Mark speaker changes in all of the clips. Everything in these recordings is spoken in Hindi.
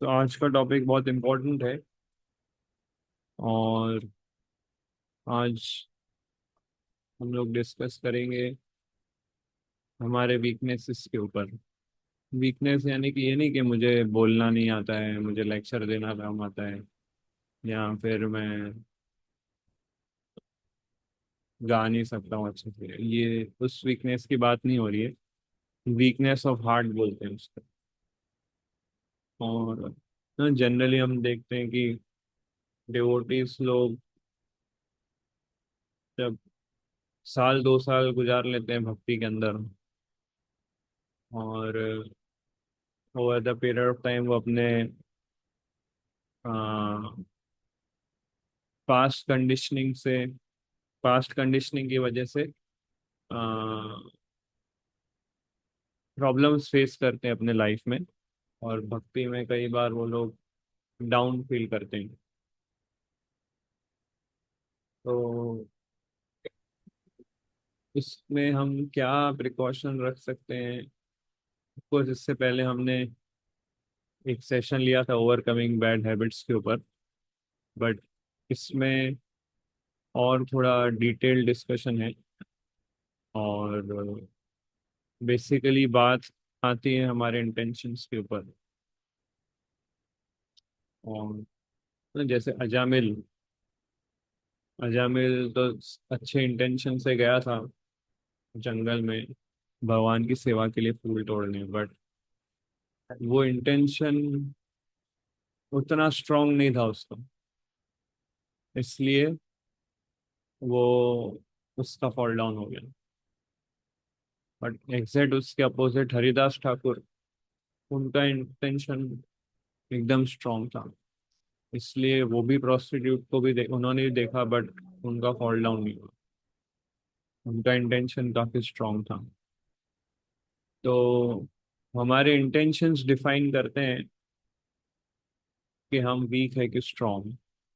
Speaker 1: तो आज का टॉपिक बहुत इम्पोर्टेंट है। और आज हम लोग डिस्कस करेंगे हमारे वीकनेसेस के ऊपर। वीकनेस यानी कि ये नहीं कि मुझे बोलना नहीं आता है, मुझे लेक्चर देना काम आता है, या फिर मैं गा नहीं सकता हूँ अच्छे से। ये उस वीकनेस की बात नहीं हो रही है। वीकनेस ऑफ हार्ट बोलते हैं उसको। और जनरली हम देखते हैं कि डिवोटीज लोग जब साल 2 साल गुजार लेते हैं भक्ति के अंदर, और over the period of time वो अपने पास्ट कंडीशनिंग से पास्ट कंडीशनिंग की वजह से प्रॉब्लम्स फेस करते हैं अपने लाइफ में। और भक्ति में कई बार वो लोग डाउन फील करते हैं। तो इसमें हम क्या प्रिकॉशन रख सकते हैं? कुछ इससे पहले हमने एक सेशन लिया था ओवरकमिंग बैड हैबिट्स के ऊपर, बट इसमें और थोड़ा डिटेल डिस्कशन है। और बेसिकली बात आती है हमारे इंटेंशंस के ऊपर। और जैसे अजामिल अजामिल तो अच्छे इंटेंशन से गया था जंगल में भगवान की सेवा के लिए फूल तोड़ने, बट वो इंटेंशन उतना स्ट्रांग नहीं था उसका, इसलिए वो उसका फॉल डाउन हो गया। बट एग्जैक्ट उसके अपोजिट हरिदास ठाकुर, उनका इंटेंशन एकदम स्ट्रांग था, इसलिए वो भी प्रोस्टिट्यूट को भी उन्होंने भी देखा, बट उनका फॉल डाउन नहीं हुआ। उनका इंटेंशन काफी स्ट्रांग था। तो हमारे इंटेंशंस डिफाइन करते हैं कि हम वीक है कि स्ट्रांग।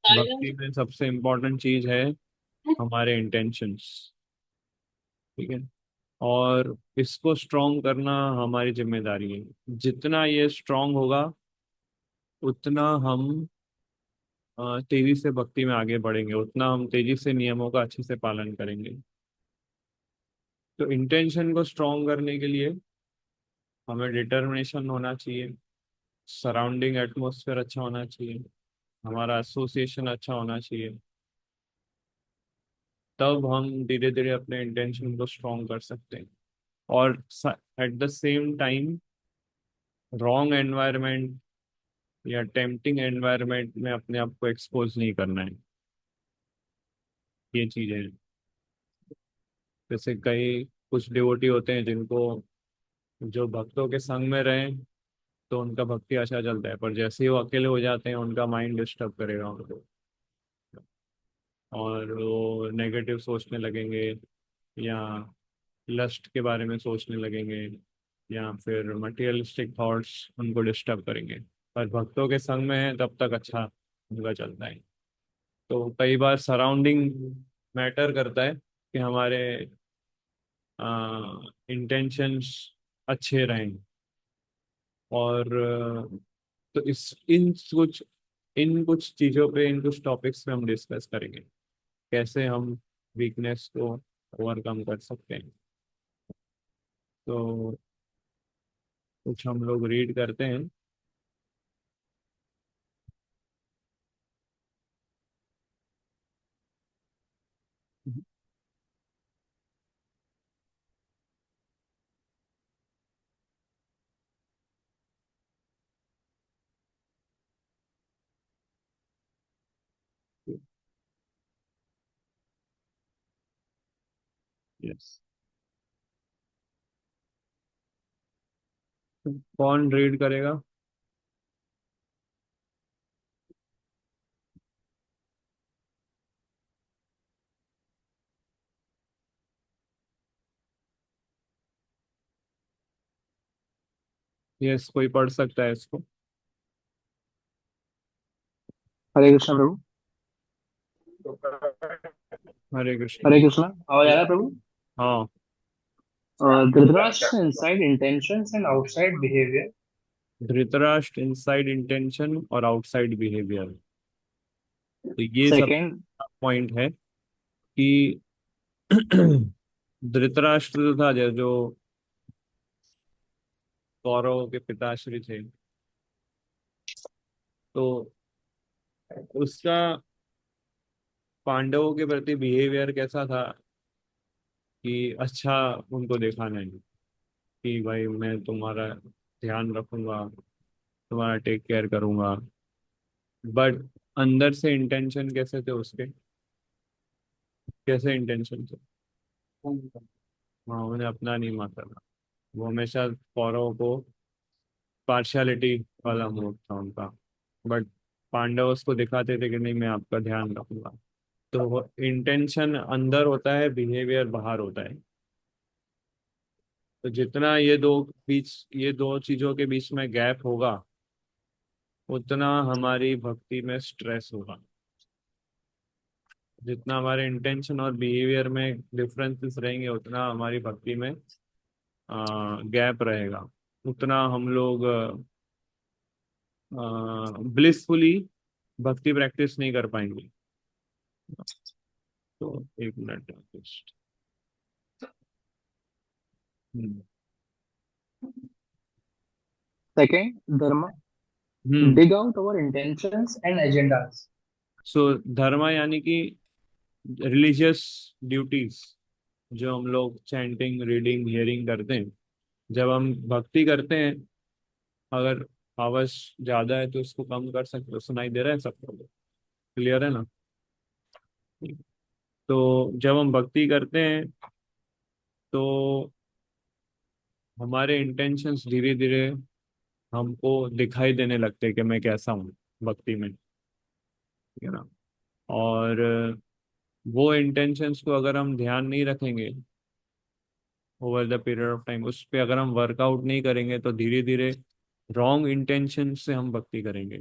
Speaker 1: भक्ति में सबसे इम्पोर्टेंट चीज है हमारे इंटेंशंस। ठीक है। और इसको स्ट्रांग करना हमारी जिम्मेदारी है। जितना ये स्ट्रांग होगा उतना हम तेजी से भक्ति में आगे बढ़ेंगे, उतना हम तेजी से नियमों का अच्छे से पालन करेंगे। तो इंटेंशन को स्ट्रांग करने के लिए हमें डिटर्मिनेशन होना चाहिए, सराउंडिंग एटमोसफेयर अच्छा होना चाहिए, हमारा एसोसिएशन अच्छा होना चाहिए। तब हम धीरे धीरे अपने इंटेंशन को स्ट्रांग कर सकते हैं। और at the same time wrong environment या टेम्पटिंग एनवायरनमेंट में अपने आप को एक्सपोज नहीं करना है। ये चीज़ें हैं। जैसे कई कुछ डिवोटी होते हैं जिनको, जो भक्तों के संग में रहें तो उनका भक्ति अच्छा चलता है, पर जैसे ही वो अकेले हो जाते हैं उनका माइंड डिस्टर्ब करेगा उनको, और वो नेगेटिव सोचने लगेंगे, या लस्ट के बारे में सोचने लगेंगे, या फिर मटेरियलिस्टिक थॉट्स उनको डिस्टर्ब करेंगे। पर भक्तों के संग में है तब तक अच्छा उनका चलता है। तो कई बार सराउंडिंग मैटर करता है कि हमारे इंटेंशंस अच्छे रहें। और तो इन कुछ चीज़ों पे, इन कुछ टॉपिक्स पे हम डिस्कस करेंगे कैसे हम वीकनेस को ओवरकम कर सकते हैं। तो कुछ हम लोग रीड करते हैं। यस। कौन रीड करेगा? यस, कोई पढ़ सकता है इसको।
Speaker 2: हरे कृष्ण प्रभु।
Speaker 1: हरे कृष्ण।
Speaker 2: हरे कृष्ण। आवाज आ रहा है प्रभु?
Speaker 1: हाँ।
Speaker 2: Dhritarashtra's inside intentions and outside behavior
Speaker 1: Dhritarashtra inside intention और आउटसाइड बिहेवियर। तो ये सब
Speaker 2: सेकंड।
Speaker 1: पॉइंट है कि धृतराष्ट्र जो था, जो कौरवों के पिताश्री थे, तो उसका पांडवों के प्रति बिहेवियर कैसा था कि अच्छा उनको दिखाना है कि भाई मैं तुम्हारा ध्यान रखूंगा, तुम्हारा टेक केयर करूंगा। बट अंदर से इंटेंशन कैसे थे उसके, कैसे इंटेंशन थे? हाँ, उन्हें अपना नहीं मानता था। वो हमेशा कौरवों को, पार्शियलिटी वाला मूड था उनका। बट पांडव उसको दिखाते थे कि नहीं, मैं आपका ध्यान रखूंगा। तो इंटेंशन अंदर होता है, बिहेवियर बाहर होता है। तो जितना ये दो चीजों के बीच में गैप होगा, उतना हमारी भक्ति में स्ट्रेस होगा। जितना हमारे इंटेंशन और बिहेवियर में डिफरेंसेस रहेंगे, उतना हमारी भक्ति में गैप रहेगा। उतना हम लोग ब्लिसफुली भक्ति प्रैक्टिस नहीं कर पाएंगे। तो एक मिनट जस्ट।
Speaker 2: सेकंड, धर्म।
Speaker 1: हम्म।
Speaker 2: Dig out our intentions and agendas.
Speaker 1: सो धर्म यानी कि रिलीजियस ड्यूटीज, जो हम लोग चैंटिंग, रीडिंग, हियरिंग करते हैं। जब हम भक्ति करते हैं, अगर आवाज ज्यादा है तो उसको कम कर सकते हो। सुनाई दे रहा है सबको? क्लियर है ना? तो जब हम भक्ति करते हैं, तो हमारे इंटेंशंस धीरे धीरे हमको दिखाई देने लगते हैं कि मैं कैसा हूँ भक्ति में। ठीक है ना? और वो इंटेंशंस को अगर हम ध्यान नहीं रखेंगे over the period of time, उस पर अगर हम वर्कआउट नहीं करेंगे, तो धीरे धीरे रॉन्ग इंटेंशन से हम भक्ति करेंगे।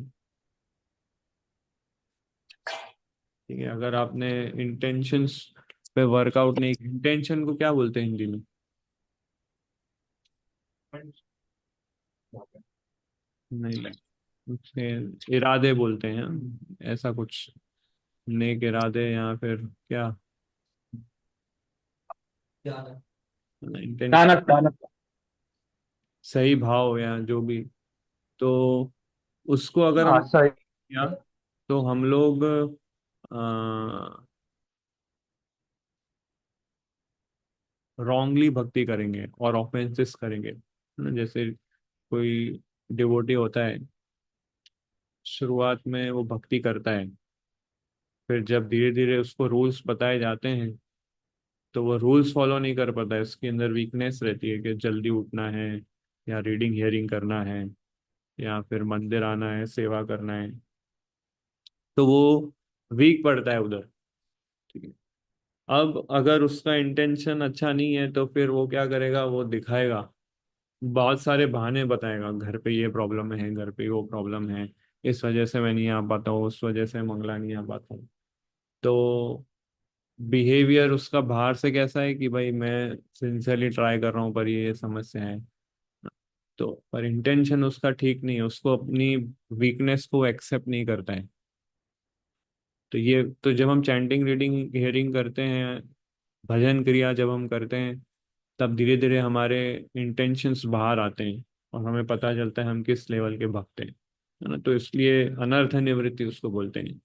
Speaker 1: ठीक है? अगर आपने इंटेंशंस पे वर्कआउट नहीं, इंटेंशन को क्या बोलते हैं हिंदी में? नहीं, उसके इरादे बोलते हैं, ऐसा कुछ। नेक इरादे या फिर क्या, इंटेंशन,
Speaker 2: Tanak, Tanak.
Speaker 1: सही भाव या जो भी। तो उसको अगर हम
Speaker 2: हाँ, सही।
Speaker 1: किया, तो हम लोग रॉन्गली भक्ति करेंगे और ऑफेंसेस करेंगे, है ना? जैसे कोई डिवोटी होता है, शुरुआत में वो भक्ति करता है, फिर जब धीरे धीरे उसको रूल्स बताए जाते हैं, तो वो रूल्स फॉलो नहीं कर पाता है। उसके अंदर वीकनेस रहती है कि जल्दी उठना है, या रीडिंग हियरिंग करना है, या फिर मंदिर आना है, सेवा करना है। तो वो वीक पड़ता है उधर। ठीक है? अब अगर उसका इंटेंशन अच्छा नहीं है, तो फिर वो क्या करेगा, वो दिखाएगा, बहुत सारे बहाने बताएगा। घर पे ये प्रॉब्लम है, घर पे वो प्रॉब्लम है, इस वजह से मैं नहीं आ पाता हूँ, उस वजह से मंगला नहीं आ पाता हूँ। तो बिहेवियर उसका बाहर से कैसा है कि भाई मैं सिंसियरली ट्राई कर रहा हूँ, पर ये समस्या है। तो पर इंटेंशन उसका ठीक नहीं है, उसको अपनी वीकनेस को एक्सेप्ट नहीं करता है। तो ये तो जब हम चैंटिंग, रीडिंग, हियरिंग करते हैं, भजन क्रिया जब हम करते हैं, तब धीरे धीरे हमारे इंटेंशंस बाहर आते हैं, और हमें पता चलता है हम किस लेवल के भक्त हैं, है ना? तो इसलिए अनर्थ निवृत्ति उसको बोलते हैं।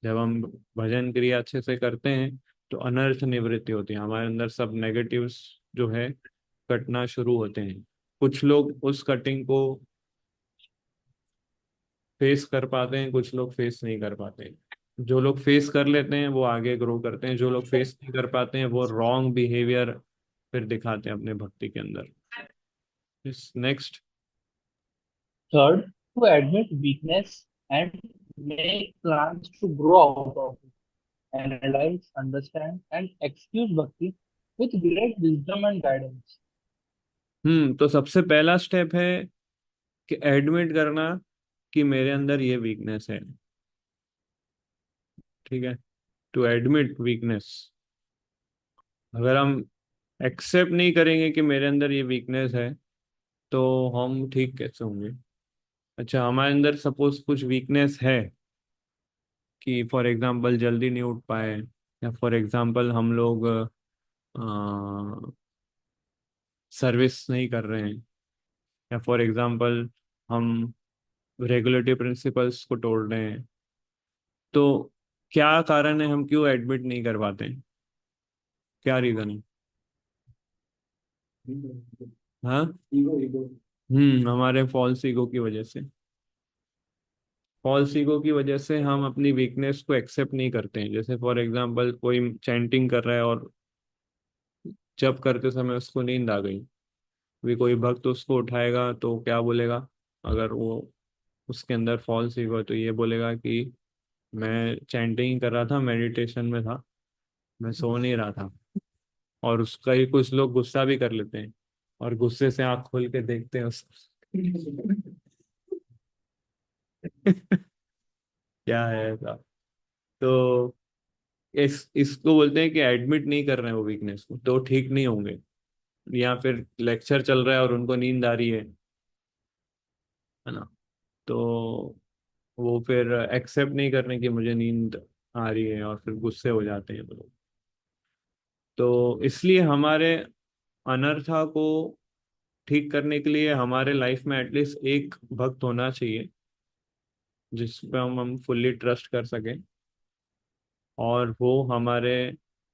Speaker 1: जब हम भजन क्रिया अच्छे से करते हैं, तो अनर्थ निवृत्ति होती है, हमारे अंदर सब नेगेटिव्स जो है कटना शुरू होते हैं। कुछ लोग उस कटिंग को फेस कर पाते हैं, कुछ लोग फेस नहीं कर पाते हैं। जो लोग फेस कर लेते हैं वो आगे ग्रो करते हैं, जो लोग फेस नहीं कर पाते हैं वो रॉन्ग बिहेवियर फिर दिखाते हैं अपने भक्ति के अंदर। Next.
Speaker 2: Third, to admit weakness and make plans to grow out of it. Analyze, understand, and excuse bhakti with great wisdom and guidance.
Speaker 1: तो सबसे पहला स्टेप है कि एडमिट करना कि मेरे अंदर ये वीकनेस है। ठीक है? To admit weakness. अगर हम एक्सेप्ट नहीं करेंगे कि मेरे अंदर ये वीकनेस है, तो हम ठीक कैसे होंगे? अच्छा, हमारे अंदर सपोज कुछ वीकनेस है कि फॉर एग्जांपल जल्दी नहीं उठ पाए, या फॉर एग्जांपल हम लोग सर्विस नहीं कर रहे हैं, या फॉर एग्जांपल हम रेगुलेटरी प्रिंसिपल्स को तोड़ रहे हैं, तो क्या कारण है, हम क्यों एडमिट नहीं कर पाते हैं? क्या रीजन है? हाँ। हमारे फॉल्स ईगो की वजह से। फॉल्स ईगो की वजह से हम अपनी वीकनेस को एक्सेप्ट नहीं करते हैं। जैसे फॉर एग्जांपल कोई चैंटिंग कर रहा है और जब करते समय उसको नींद आ गई, भी कोई भक्त उसको उठाएगा तो क्या बोलेगा? अगर वो उसके अंदर फॉल्स ईगो है तो ये बोलेगा कि मैं चैंटिंग कर रहा था, मेडिटेशन में था, मैं सो नहीं रहा था। और उसका ही कुछ लोग गुस्सा भी कर लेते हैं और गुस्से से आंख खोल के देखते हैं उसको। क्या है ऐसा? तो इसको बोलते हैं कि एडमिट नहीं कर रहे हैं वो वीकनेस को, तो ठीक नहीं होंगे। या फिर लेक्चर चल रहा है और उनको नींद आ रही है ना, तो वो फिर एक्सेप्ट नहीं कर रहे कि मुझे नींद आ रही है, और फिर गुस्से हो जाते हैं वो लोग। तो इसलिए हमारे अनर्था को ठीक करने के लिए हमारे लाइफ में एटलीस्ट एक भक्त होना चाहिए जिस पे हम फुल्ली ट्रस्ट कर सकें, और वो हमारे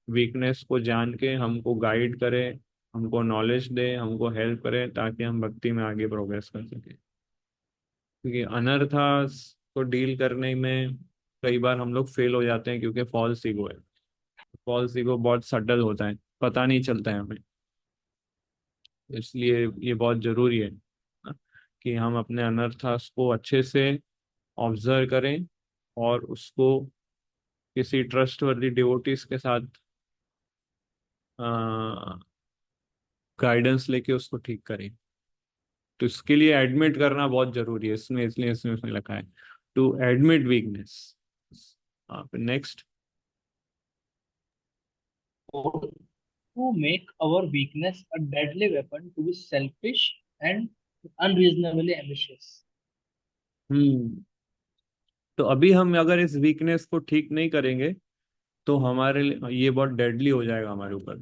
Speaker 1: वीकनेस को जान के हमको गाइड करे, हमको नॉलेज दे, हमको हेल्प करे, ताकि हम भक्ति में आगे प्रोग्रेस कर सकें। क्योंकि अनर्था को डील करने में कई बार हम लोग फेल हो जाते हैं, क्योंकि फॉल्स ईगो है। फॉल्स ईगो बहुत सटल होता है, पता नहीं चलता है हमें। इसलिए ये बहुत जरूरी है ना, कि हम अपने अनर्थास को अच्छे से ऑब्जर्व करें, और उसको किसी ट्रस्टवर्दी डिवोटीज के साथ गाइडेंस लेके उसको ठीक करें। तो इसके लिए एडमिट करना बहुत जरूरी है इसमें, इसलिए इसमें उसने लिखा है टू एडमिट वीकनेस। आप next.
Speaker 2: Or to make our weakness a deadly weapon to be selfish and unreasonably ambitious.
Speaker 1: हम्म। तो अभी हम अगर इस वीकनेस को ठीक नहीं करेंगे तो हमारे लिए ये बहुत डेडली हो जाएगा हमारे ऊपर।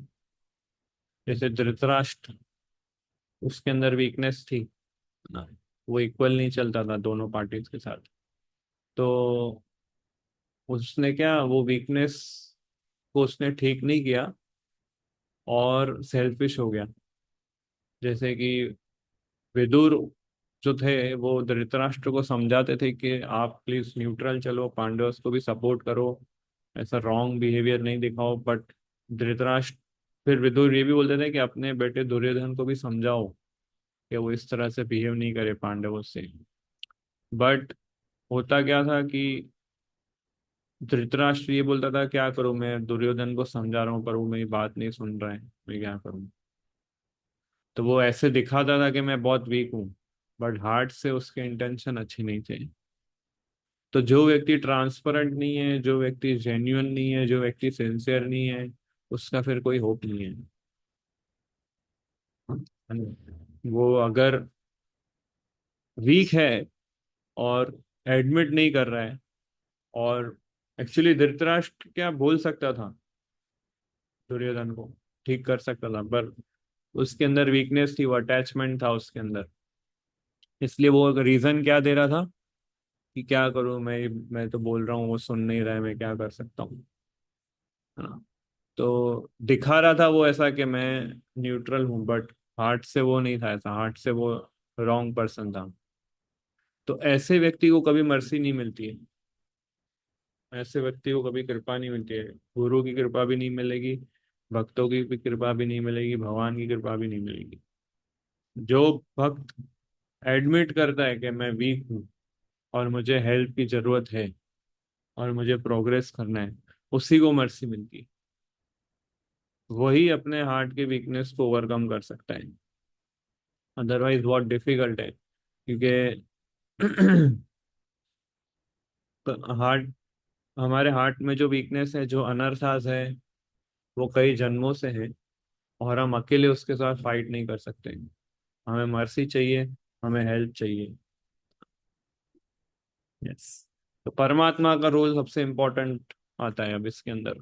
Speaker 1: जैसे धृतराष्ट्र, उसके अंदर वीकनेस थी ना, वो इक्वल नहीं चलता था दोनों पार्टीज के साथ। तो उसने क्या, वो वीकनेस को उसने ठीक नहीं किया और सेल्फिश हो गया। जैसे कि विदुर जो थे वो धृतराष्ट्र को समझाते थे कि आप प्लीज न्यूट्रल चलो, पांडवों को भी सपोर्ट करो, ऐसा रॉन्ग बिहेवियर नहीं दिखाओ। बट धृतराष्ट्र, फिर विदुर ये भी बोलते थे कि अपने बेटे दुर्योधन को भी समझाओ कि वो इस तरह से बिहेव नहीं करे पांडवों से। बट होता क्या था कि धृतराष्ट्र ये बोलता था क्या करूं, मैं दुर्योधन को समझा रहा हूँ पर वो मेरी बात नहीं सुन रहा है, मैं क्या करूं? तो वो ऐसे दिखाता था कि मैं बहुत वीक हूँ, बट हार्ट से उसके इंटेंशन अच्छे नहीं थे। तो जो व्यक्ति ट्रांसपेरेंट नहीं है, जो व्यक्ति जेन्युइन नहीं है, जो व्यक्ति सिंसियर नहीं है, उसका फिर कोई होप नहीं है। है ना? वो अगर वीक है और एडमिट नहीं कर रहा है, और एक्चुअली धृतराष्ट्र क्या बोल सकता था दुर्योधन को, ठीक कर सकता था, पर उसके अंदर वीकनेस थी, वो अटैचमेंट था उसके अंदर। इसलिए वो रीजन क्या दे रहा था कि क्या करूं मैं तो बोल रहा हूँ, वो सुन नहीं रहा है, मैं क्या कर सकता हूँ? है ना? तो दिखा रहा था वो ऐसा कि मैं न्यूट्रल हूँ, बट हार्ट से वो नहीं था ऐसा, हार्ट से वो रॉन्ग पर्सन था। तो ऐसे व्यक्ति को कभी मर्सी नहीं मिलती है, ऐसे व्यक्ति को कभी कृपा नहीं मिलती है। गुरु की कृपा भी नहीं मिलेगी, भक्तों की भी कृपा भी नहीं मिलेगी, भगवान की कृपा भी नहीं मिलेगी। जो भक्त एडमिट करता है कि मैं वीक हूँ और मुझे हेल्प की जरूरत है और मुझे प्रोग्रेस करना है, उसी को मर्सी मिलती है। वही अपने हार्ट के वीकनेस को ओवरकम कर सकता है। अदरवाइज बहुत डिफिकल्ट है, क्योंकि हार्ट, हमारे हार्ट में जो वीकनेस है, जो अनर्थास है, वो कई जन्मों से है, और हम अकेले उसके साथ फाइट नहीं कर सकते। हमें मर्सी चाहिए, हमें हेल्प चाहिए। यस। तो परमात्मा का रोल सबसे इम्पोर्टेंट आता है अब इसके अंदर।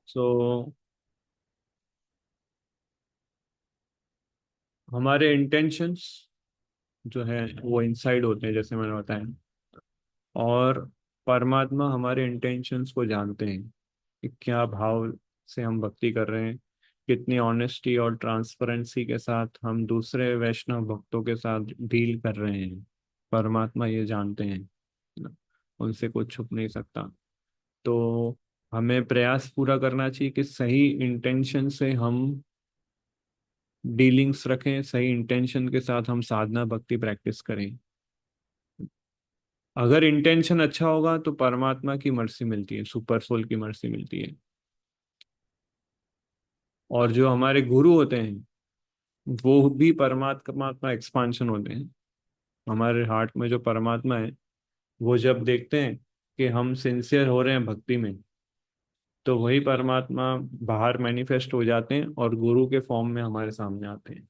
Speaker 1: सो हमारे इंटेंशंस जो है वो इनसाइड होते हैं, जैसे मैंने बताया। और परमात्मा हमारे इंटेंशंस को जानते हैं कि क्या भाव से हम भक्ति कर रहे हैं, कितनी ऑनेस्टी और ट्रांसपेरेंसी के साथ हम दूसरे वैष्णव भक्तों के साथ डील कर रहे हैं। परमात्मा ये जानते हैं ना, उनसे कुछ छुप नहीं सकता। तो हमें प्रयास पूरा करना चाहिए कि सही इंटेंशन से हम डीलिंग्स रखें, सही इंटेंशन के साथ हम साधना भक्ति प्रैक्टिस करें। अगर इंटेंशन अच्छा होगा तो परमात्मा की मर्सी मिलती है, सुपर सोल की मर्सी मिलती है। और जो हमारे गुरु होते हैं वो भी परमात्मा का एक्सपांशन होते हैं। हमारे हार्ट में जो परमात्मा है, वो जब देखते हैं कि हम सिंसियर हो रहे हैं भक्ति में, तो वही परमात्मा बाहर मैनिफेस्ट हो जाते हैं और गुरु के फॉर्म में हमारे सामने आते हैं।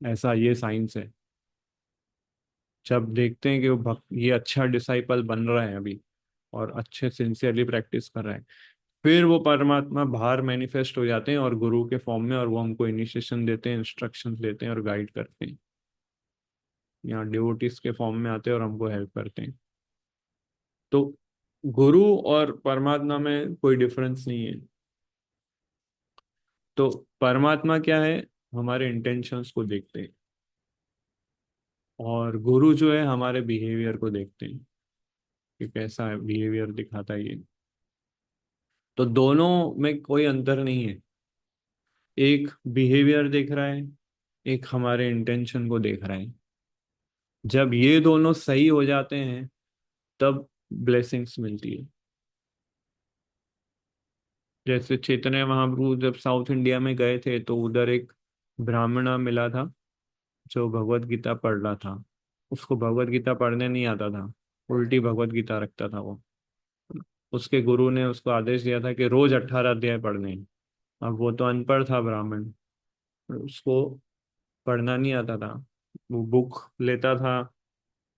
Speaker 1: ऐसा ये साइंस है। जब देखते हैं कि वो भक्त ये अच्छा डिसाइपल बन रहा है अभी और अच्छे सिंसियरली प्रैक्टिस कर रहा है, फिर वो परमात्मा बाहर मैनिफेस्ट हो जाते हैं और गुरु के फॉर्म में, और वो हमको इनिशिएशन देते हैं, इंस्ट्रक्शंस देते हैं और गाइड करते हैं। यहाँ डिवोटिस के फॉर्म में आते हैं और हमको हेल्प करते हैं। तो गुरु और परमात्मा में कोई डिफरेंस नहीं है। तो परमात्मा क्या है, हमारे इंटेंशंस को देखते हैं, और गुरु जो है हमारे बिहेवियर को देखते हैं कि कैसा बिहेवियर दिखाता है ये। तो दोनों में कोई अंतर नहीं है। एक बिहेवियर देख रहा है, एक हमारे इंटेंशन को देख रहा है। जब ये दोनों सही हो जाते हैं तब ब्लेसिंग्स मिलती है। जैसे चैतन्य महाप्रभु जब साउथ इंडिया में गए थे तो उधर एक ब्राह्मण मिला था जो भगवत गीता पढ़ रहा था। उसको भगवत गीता पढ़ने नहीं आता था, उल्टी भगवत गीता रखता था वो। उसके गुरु ने उसको आदेश दिया था कि रोज 18 अध्याय पढ़ने हैं। अब वो तो अनपढ़ था ब्राह्मण, उसको पढ़ना नहीं आता था। वो बुक लेता था,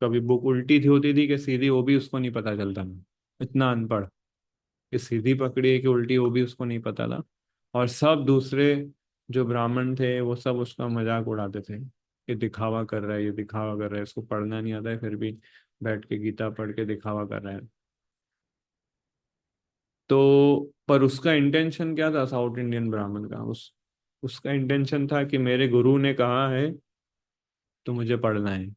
Speaker 1: कभी बुक उल्टी थी होती थी कि सीधी, वो भी उसको नहीं पता चलता था। इतना अनपढ़ कि सीधी पकड़ी है कि उल्टी, वो भी उसको नहीं पता था। और सब दूसरे जो ब्राह्मण थे वो सब उसका मजाक उड़ाते थे कि दिखावा कर रहा है, ये दिखावा कर रहा है, इसको पढ़ना नहीं आता है फिर भी बैठ के गीता पढ़ के दिखावा कर रहा है। तो पर उसका इंटेंशन क्या था, साउथ इंडियन ब्राह्मण का, उस उसका इंटेंशन था कि मेरे गुरु ने कहा है तो मुझे पढ़ना है।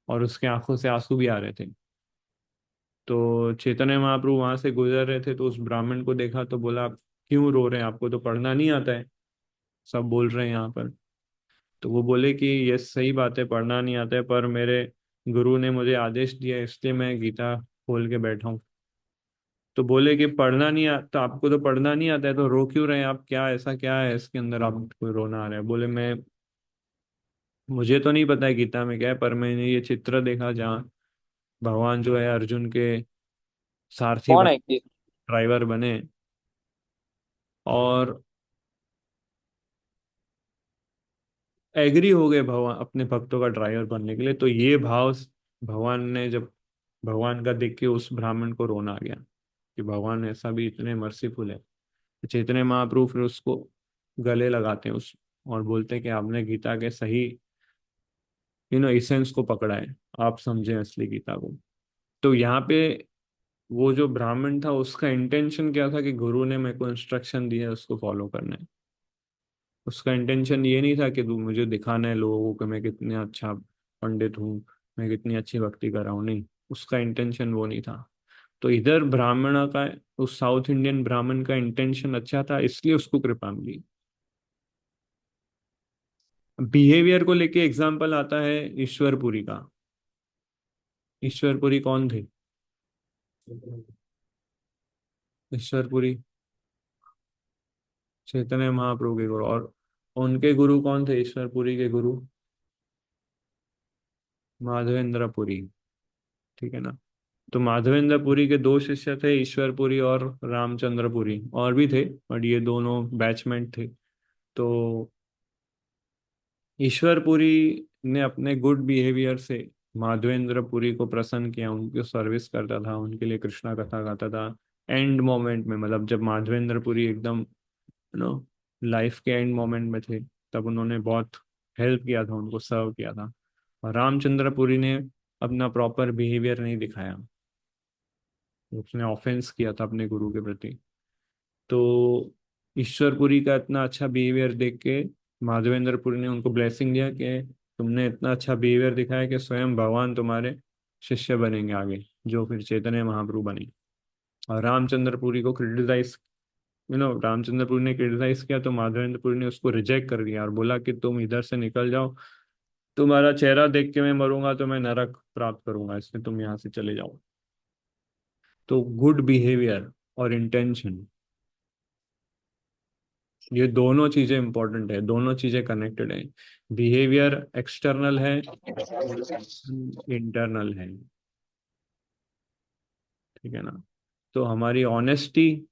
Speaker 1: और उसके आंखों से आंसू भी आ रहे थे। तो चैतन्य महाप्रभु वहां से गुजर रहे थे तो उस ब्राह्मण को देखा तो बोला, "आप क्यों रो रहे हैं, आपको तो पढ़ना नहीं आता है, सब बोल रहे हैं यहाँ पर।" तो वो बोले कि ये सही बात है, पढ़ना नहीं आता है, पर मेरे गुरु ने मुझे आदेश दिया है, इसलिए मैं गीता खोल के बैठा हूँ। तो बोले कि पढ़ना नहीं आता, आपको तो पढ़ना नहीं आता है तो रो क्यों रहे हैं आप, क्या ऐसा क्या है इसके अंदर आपको रोना आ रहा है? बोले, मैं मुझे तो नहीं पता है गीता में क्या है, पर मैंने ये चित्र देखा जहाँ भगवान जो है अर्जुन के सारथी
Speaker 2: कौन
Speaker 1: बने,
Speaker 2: है कि
Speaker 1: ड्राइवर बने, और एग्री हो गए भगवान अपने भक्तों का ड्राइवर बनने के लिए। तो ये भाव भगवान ने जब, भगवान का देख के उस ब्राह्मण को रोना आ गया कि भगवान ऐसा भी इतने मर्सीफुल है। चैतन्य महाप्रभु फिर उसको गले लगाते हैं उस, और बोलते हैं कि आपने गीता के सही इसेंस को पकड़ा है, आप समझे असली गीता को। तो यहाँ पे वो जो ब्राह्मण था उसका इंटेंशन क्या था कि गुरु ने मेरे को इंस्ट्रक्शन दिया है उसको फॉलो करना है। उसका इंटेंशन ये नहीं था कि तू मुझे दिखाना है लोगों को कि मैं कितने अच्छा पंडित हूँ, मैं कितनी अच्छी भक्ति कर रहा हूँ, नहीं, उसका इंटेंशन वो नहीं था। तो इधर ब्राह्मण का, उस साउथ इंडियन ब्राह्मण का इंटेंशन अच्छा था इसलिए उसको कृपा मिली। बिहेवियर को लेके एग्जाम्पल आता है ईश्वरपुरी का। ईश्वरपुरी कौन थे? ईश्वरपुरी चैतन्य महाप्रभु के गुरु, और उनके गुरु कौन थे ईश्वरपुरी के गुरु? माधवेंद्र पुरी। ठीक है ना। तो माधवेंद्र पुरी के दो शिष्य थे, ईश्वरपुरी और रामचंद्र पुरी, और भी थे बट ये दोनों बैचमेट थे। तो ईश्वर पुरी ने अपने गुड बिहेवियर से माधवेंद्र पुरी को प्रसन्न किया, उनकी सर्विस करता था, उनके लिए कृष्णा कथा गाता था। एंड मोमेंट में, मतलब जब माधवेंद्र पुरी एकदम नो लाइफ के एंड मोमेंट में थे, तब उन्होंने बहुत हेल्प किया था, उनको सर्व किया था। और रामचंद्र पुरी ने अपना प्रॉपर बिहेवियर नहीं दिखाया, उसने ऑफेंस किया था अपने गुरु के प्रति। तो ईश्वरपुरी का इतना अच्छा बिहेवियर देख के माधवेंद्रपुरी ने उनको ब्लेसिंग दिया कि तुमने इतना अच्छा बिहेवियर दिखाया कि स्वयं भगवान तुम्हारे शिष्य बनेंगे आगे, जो फिर चैतन्य महाप्रभु बने। और रामचंद्रपुरी को क्रिटिसाइज, रामचंद्रपुरी ने क्रिटिसाइज किया, तो माधवेंद्रपुरी ने उसको रिजेक्ट कर दिया और बोला कि तुम इधर से निकल जाओ, तुम्हारा चेहरा देख के मैं मरूंगा तो मैं नरक प्राप्त करूंगा, इसलिए तुम यहाँ से चले जाओ। तो गुड बिहेवियर और इंटेंशन, ये दोनों चीजें इंपॉर्टेंट है, दोनों चीजें कनेक्टेड है। बिहेवियर एक्सटर्नल है, इंटरनल है। ठीक है ना? तो हमारी ऑनेस्टी,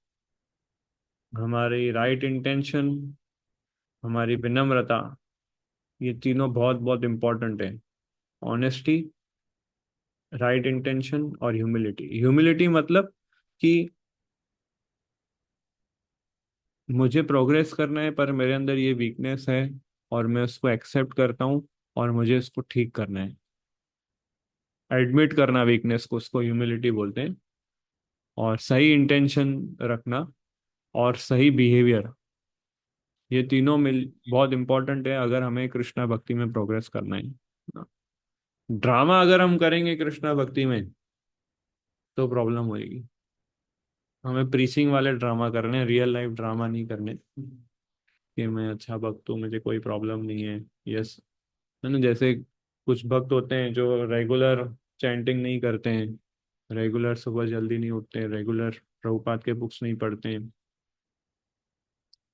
Speaker 1: हमारी राइट इंटेंशन, हमारी विनम्रता, ये तीनों बहुत बहुत इंपॉर्टेंट है। ऑनेस्टी, राइट इंटेंशन और ह्यूमिलिटी। ह्यूमिलिटी मतलब कि मुझे प्रोग्रेस करना है पर मेरे अंदर ये वीकनेस है, और मैं उसको एक्सेप्ट करता हूँ और मुझे इसको ठीक करना है। एडमिट करना वीकनेस को, उसको ह्यूमिलिटी बोलते हैं। और सही इंटेंशन रखना और सही बिहेवियर, ये तीनों मिल बहुत इंपॉर्टेंट है अगर हमें कृष्णा भक्ति में प्रोग्रेस करना है। ड्रामा अगर हम करेंगे कृष्णा भक्ति में तो प्रॉब्लम होगी। हमें प्रीचिंग वाले ड्रामा करने हैं, रियल लाइफ ड्रामा नहीं करने कि मैं अच्छा भक्त हूँ, मुझे कोई प्रॉब्लम नहीं है। यस, है ना? जैसे कुछ भक्त होते हैं जो रेगुलर चैंटिंग नहीं करते हैं, रेगुलर सुबह जल्दी नहीं उठते हैं, रेगुलर प्रभुपाद के बुक्स नहीं पढ़ते हैं।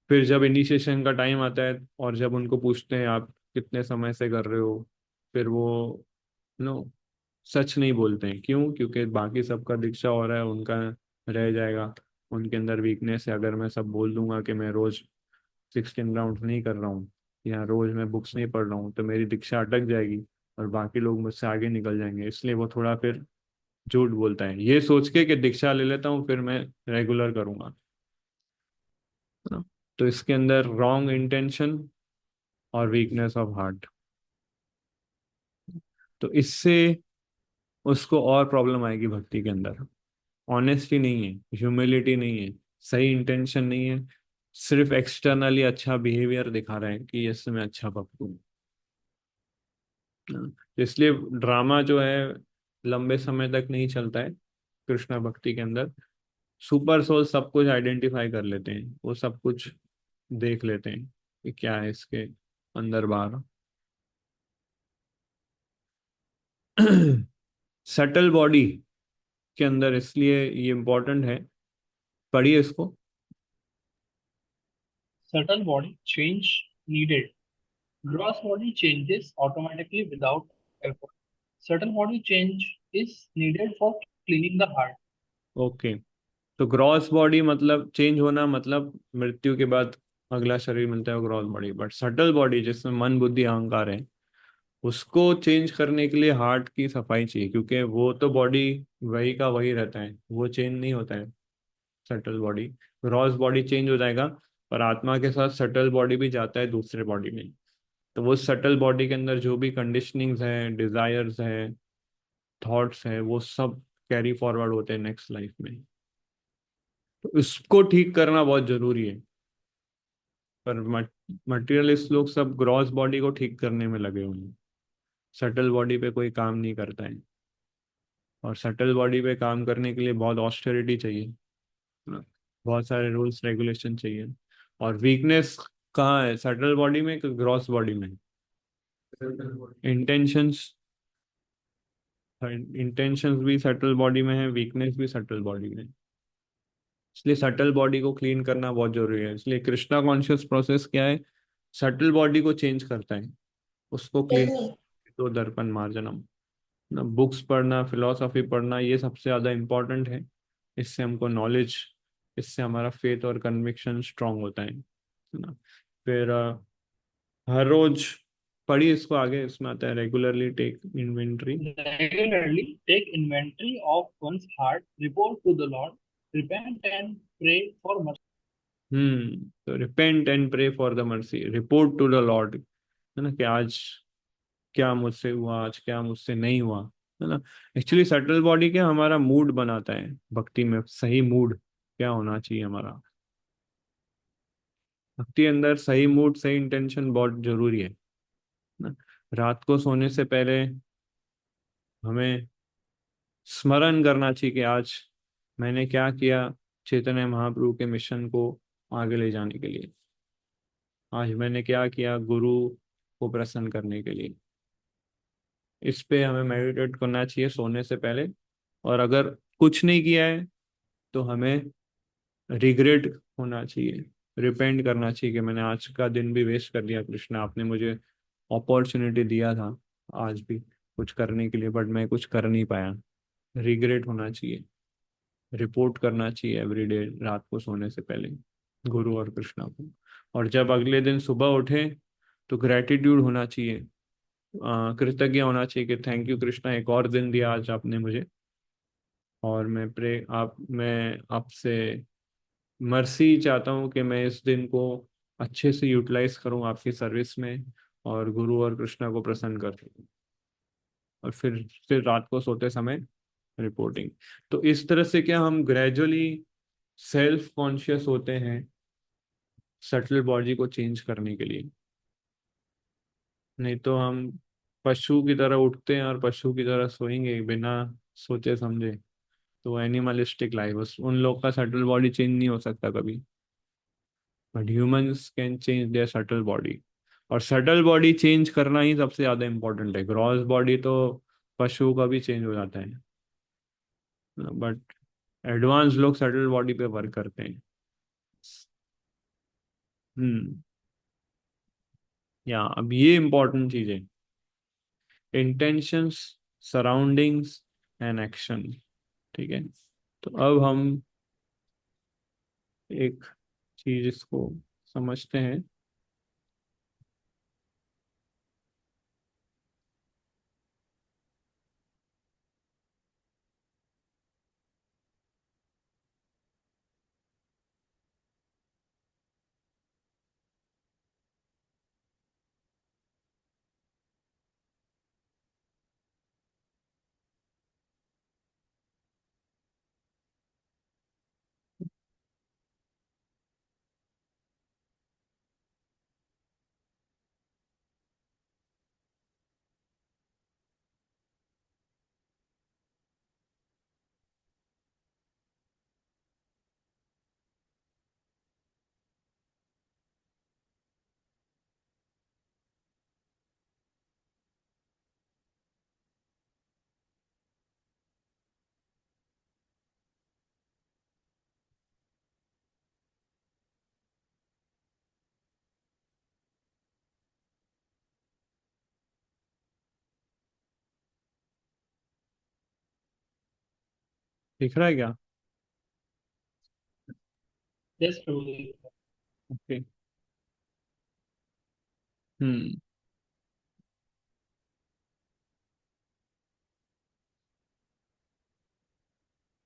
Speaker 1: फिर जब इनिशिएशन का टाइम आता है और जब उनको पूछते हैं आप कितने समय से कर रहे हो, फिर वो नो सच नहीं बोलते हैं। क्यों? क्योंकि बाकी सबका दीक्षा हो रहा है, उनका रह जाएगा। उनके अंदर वीकनेस है, अगर मैं सब बोल दूंगा कि मैं रोज 16 राउंड नहीं कर रहा हूँ या रोज मैं बुक्स नहीं पढ़ रहा हूँ, तो मेरी दीक्षा अटक जाएगी और बाकी लोग मुझसे आगे निकल जाएंगे। इसलिए वो थोड़ा फिर झूठ बोलता है, ये सोच के कि दीक्षा ले लेता हूँ फिर मैं रेगुलर करूंगा, है ना? तो इसके अंदर रॉन्ग इंटेंशन और वीकनेस ऑफ हार्ट, तो इससे उसको और प्रॉब्लम आएगी भक्ति के अंदर। ऑनेस्टी नहीं है, ह्यूमिलिटी नहीं है, सही इंटेंशन नहीं है, सिर्फ एक्सटर्नली अच्छा बिहेवियर दिखा रहे हैं कि यस मैं अच्छा भक्त हूँ। तो इसलिए ड्रामा जो है लंबे समय तक नहीं चलता है कृष्णा भक्ति के अंदर। सुपर सोल सब कुछ आइडेंटिफाई कर लेते हैं, वो सब कुछ देख लेते हैं कि क्या है इसके अंदर बाहर। सटल बॉडी के अंदर, इसलिए ये इम्पोर्टेंट है, पढ़िए इसको।
Speaker 2: Subtle body change needed. Gross body changes automatically without effort. Subtle body change is needed for cleaning the heart.
Speaker 1: Okay, तो ग्रॉस बॉडी मतलब चेंज होना, मतलब मृत्यु के बाद अगला शरीर मिलता है gross body. But subtle body जिसमें मन बुद्धि अहंकार है, उसको चेंज करने के लिए हार्ट की सफाई चाहिए, क्योंकि वो तो बॉडी वही का वही रहता है, वो चेंज नहीं होता है। Subtle body, gross body change हो जाएगा, पर आत्मा के साथ सटल बॉडी भी जाता है दूसरे बॉडी में। तो वो सटल बॉडी के अंदर जो भी कंडीशनिंग्स हैं, डिजायर्स हैं, थॉट्स हैं, वो सब कैरी फॉरवर्ड होते हैं नेक्स्ट लाइफ में। तो इसको ठीक करना बहुत जरूरी है। पर मटेरियलिस्ट लोग सब ग्रॉस बॉडी को ठीक करने में लगे हुए हैं, सटल बॉडी पे कोई काम नहीं करता है। और सटल बॉडी पे काम करने के लिए बहुत ऑस्टेरिटी चाहिए, है ना? बहुत सारे रूल्स रेगुलेशन चाहिए। और वीकनेस कहाँ है, सटल बॉडी में कि ग्रॉस बॉडी में? इंटेंशंस, इंटेंशंस भी सटल बॉडी में है, वीकनेस भी सटल बॉडी में है। इसलिए सटल बॉडी को क्लीन करना बहुत जरूरी है। इसलिए कृष्णा कॉन्शियस प्रोसेस क्या है, सटल बॉडी को चेंज करता है, उसको क्लीन। तो दर्पण मार्जनम ना, बुक्स पढ़ना, फिलोसॉफी पढ़ना, ये सबसे ज़्यादा इम्पोर्टेंट है। इससे हमको नॉलेज, इससे हमारा फेथ और कन्विक्शन स्ट्रांग होता है ना? फिर हर रोज पढ़िए इसको आगे, इसमें आता है regularly take inventory.
Speaker 2: Regularly take inventory of one's heart, report to the Lord, repent and pray for mercy.
Speaker 1: तो repent and pray for the mercy, report to the lord, है ना, कि आज क्या मुझसे हुआ, आज क्या मुझसे नहीं हुआ, है ना। एक्चुअली सटल बॉडी क्या हमारा मूड बनाता है भक्ति में, सही मूड क्या होना चाहिए हमारा। भक्ति अंदर सही मूड सही इंटेंशन बहुत जरूरी है ना। रात को सोने से पहले हमें स्मरण करना चाहिए कि आज मैंने क्या किया चैतन्य महाप्रभु के मिशन को आगे ले जाने के लिए, आज मैंने क्या किया गुरु को प्रसन्न करने के लिए। इस पे हमें मेडिटेट करना चाहिए सोने से पहले। और अगर कुछ नहीं किया है तो हमें रिग्रेट होना चाहिए, रिपेंट करना चाहिए कि मैंने आज का दिन भी वेस्ट कर दिया, कृष्णा आपने मुझे अपॉर्चुनिटी दिया था आज भी कुछ करने के लिए, बट मैं कुछ कर नहीं पाया। रिग्रेट होना चाहिए, रिपोर्ट करना चाहिए एवरीडे रात को सोने से पहले गुरु और कृष्णा को। और जब अगले दिन सुबह उठे तो ग्रेटिट्यूड होना चाहिए, कृतज्ञ होना चाहिए कि थैंक यू कृष्णा, एक और दिन दिया आज आपने मुझे। और मैं आपसे मर्सी चाहता हूँ कि मैं इस दिन को अच्छे से यूटिलाइज करूँ आपकी सर्विस में, और गुरु और कृष्णा को प्रसन्न कर सकूं। और फिर रात को सोते समय रिपोर्टिंग। तो इस तरह से क्या हम ग्रेजुअली सेल्फ कॉन्शियस होते हैं सटल बॉडी को चेंज करने के लिए। नहीं तो हम पशु की तरह उठते हैं और पशु की तरह सोएंगे बिना सोचे समझे, तो एनिमलिस्टिक लाइफ, बस उन लोग का सटल बॉडी चेंज नहीं हो सकता कभी। But humans can change their subtle body. और सटल बॉडी चेंज करना ही सबसे ज्यादा इंपॉर्टेंट है, ग्रॉस बॉडी तो पशु का भी चेंज हो जाता है, बट एडवांस लोग सटल बॉडी पे वर्क करते हैं। हम्म या अब ये इंपॉर्टेंट चीज है, इंटेंशंस, सराउंडिंग्स एंड एक्शन। ठीक है, तो अब हम एक चीज इसको समझते हैं। दिख रहा है क्या?
Speaker 2: Yes, Prabhu.
Speaker 1: ओके। हम्म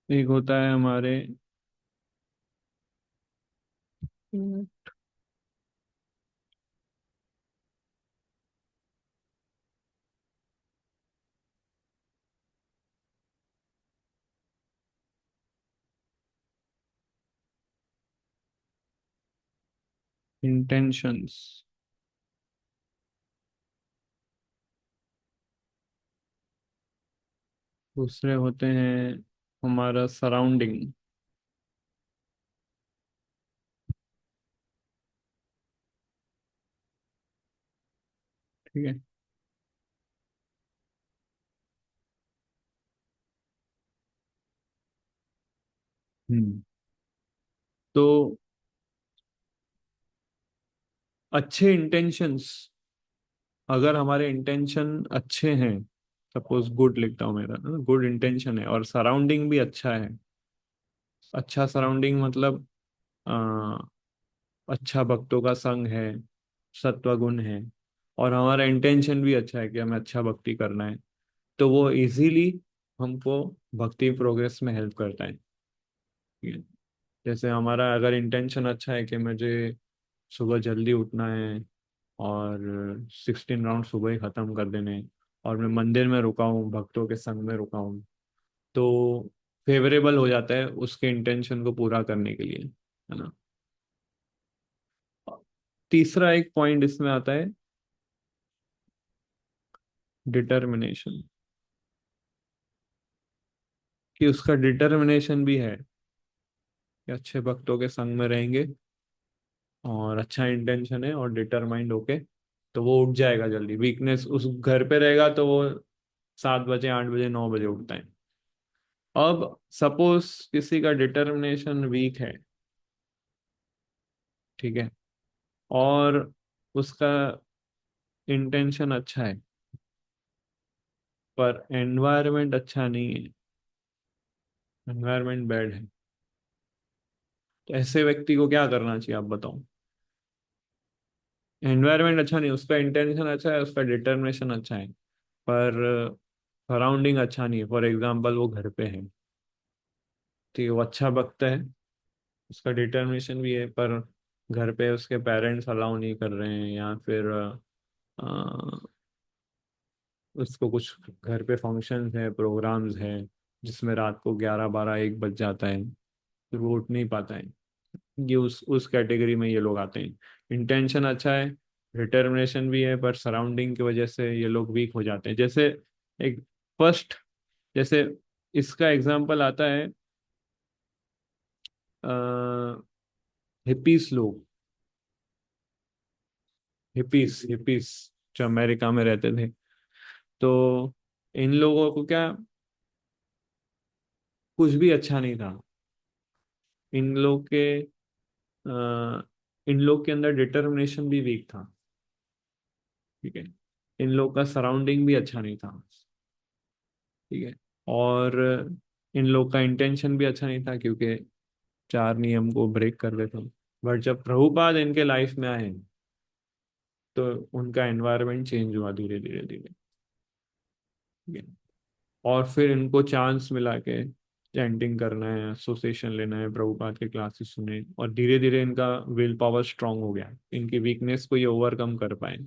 Speaker 1: एक होता है हमारे इंटेंशंस, दूसरे होते हैं हमारा सराउंडिंग। ठीक है। हम्म तो अच्छे इंटेंशंस, अगर हमारे इंटेंशन अच्छे हैं, सपोज गुड लिखता हूँ मेरा, गुड इंटेंशन है और सराउंडिंग भी अच्छा है। अच्छा सराउंडिंग मतलब आ, अच्छा भक्तों का संग है, सत्वगुण है, और हमारा इंटेंशन भी अच्छा है कि हमें अच्छा भक्ति करना है, तो वो इजीली हमको भक्ति प्रोग्रेस में हेल्प करता है। ठीक है? जैसे हमारा अगर इंटेंशन अच्छा है कि मुझे सुबह जल्दी उठना है और 16 राउंड सुबह ही खत्म कर देने हैं, और मैं मंदिर में रुका हूँ, भक्तों के संग में रुका हूँ, तो फेवरेबल हो जाता है उसके इंटेंशन को पूरा करने के लिए, है ना। तीसरा एक पॉइंट इसमें आता है डिटर्मिनेशन, कि उसका डिटर्मिनेशन भी है कि अच्छे भक्तों के संग में रहेंगे और अच्छा इंटेंशन है और डिटरमाइंड होके, तो वो उठ जाएगा जल्दी। वीकनेस उस घर पे रहेगा तो वो 7 बजे 8 बजे 9 बजे उठता है। अब सपोज किसी का डिटर्मिनेशन वीक है, ठीक है, और उसका इंटेंशन अच्छा है पर एनवायरनमेंट अच्छा नहीं है, एनवायरनमेंट बैड है, तो ऐसे व्यक्ति को क्या करना चाहिए आप बताओ। एनवायरनमेंट अच्छा नहीं, उसका इंटेंशन अच्छा है, उसका डिटर्मिनेशन अच्छा है, पर सराउंडिंग अच्छा नहीं है। फॉर एग्जाम्पल वो घर पे है, ठीक है, वो अच्छा बकता है, उसका डिटर्मिनेशन भी है, पर घर पे उसके पेरेंट्स अलाउ नहीं कर रहे हैं, या फिर उसको कुछ घर पे फंक्शंस है, प्रोग्राम्स है, जिसमें रात को 11 12 1 बज जाता है, फिर वो उठ नहीं पाता है। ये उस कैटेगरी में ये लोग आते हैं। इंटेंशन अच्छा है, डिटर्मिनेशन भी है, पर सराउंडिंग की वजह से ये लोग वीक हो जाते हैं। जैसे एक फर्स्ट, जैसे इसका एग्जांपल आता है हिपीस लोग, हिपीस हिपीस जो अमेरिका में रहते थे, तो इन लोगों को क्या, कुछ भी अच्छा नहीं था। इन लोग के इन लोग के अंदर डिटर्मिनेशन भी वीक था, ठीक है, इन लोग का सराउंडिंग भी अच्छा नहीं था, ठीक है, और इन लोग का इंटेंशन भी अच्छा नहीं था, क्योंकि 4 नियम को ब्रेक कर रहे थे। बट जब प्रभुपाद इनके लाइफ में आए, तो उनका एनवायरनमेंट चेंज हुआ धीरे धीरे धीरे, ठीक है। और फिर इनको चांस मिला के चैंटिंग करना है, एसोसिएशन लेना है, प्रभुपाद के क्लासेस सुने, और धीरे धीरे इनका विल पावर स्ट्रांग हो गया, इनकी वीकनेस को ये ओवरकम कर पाए।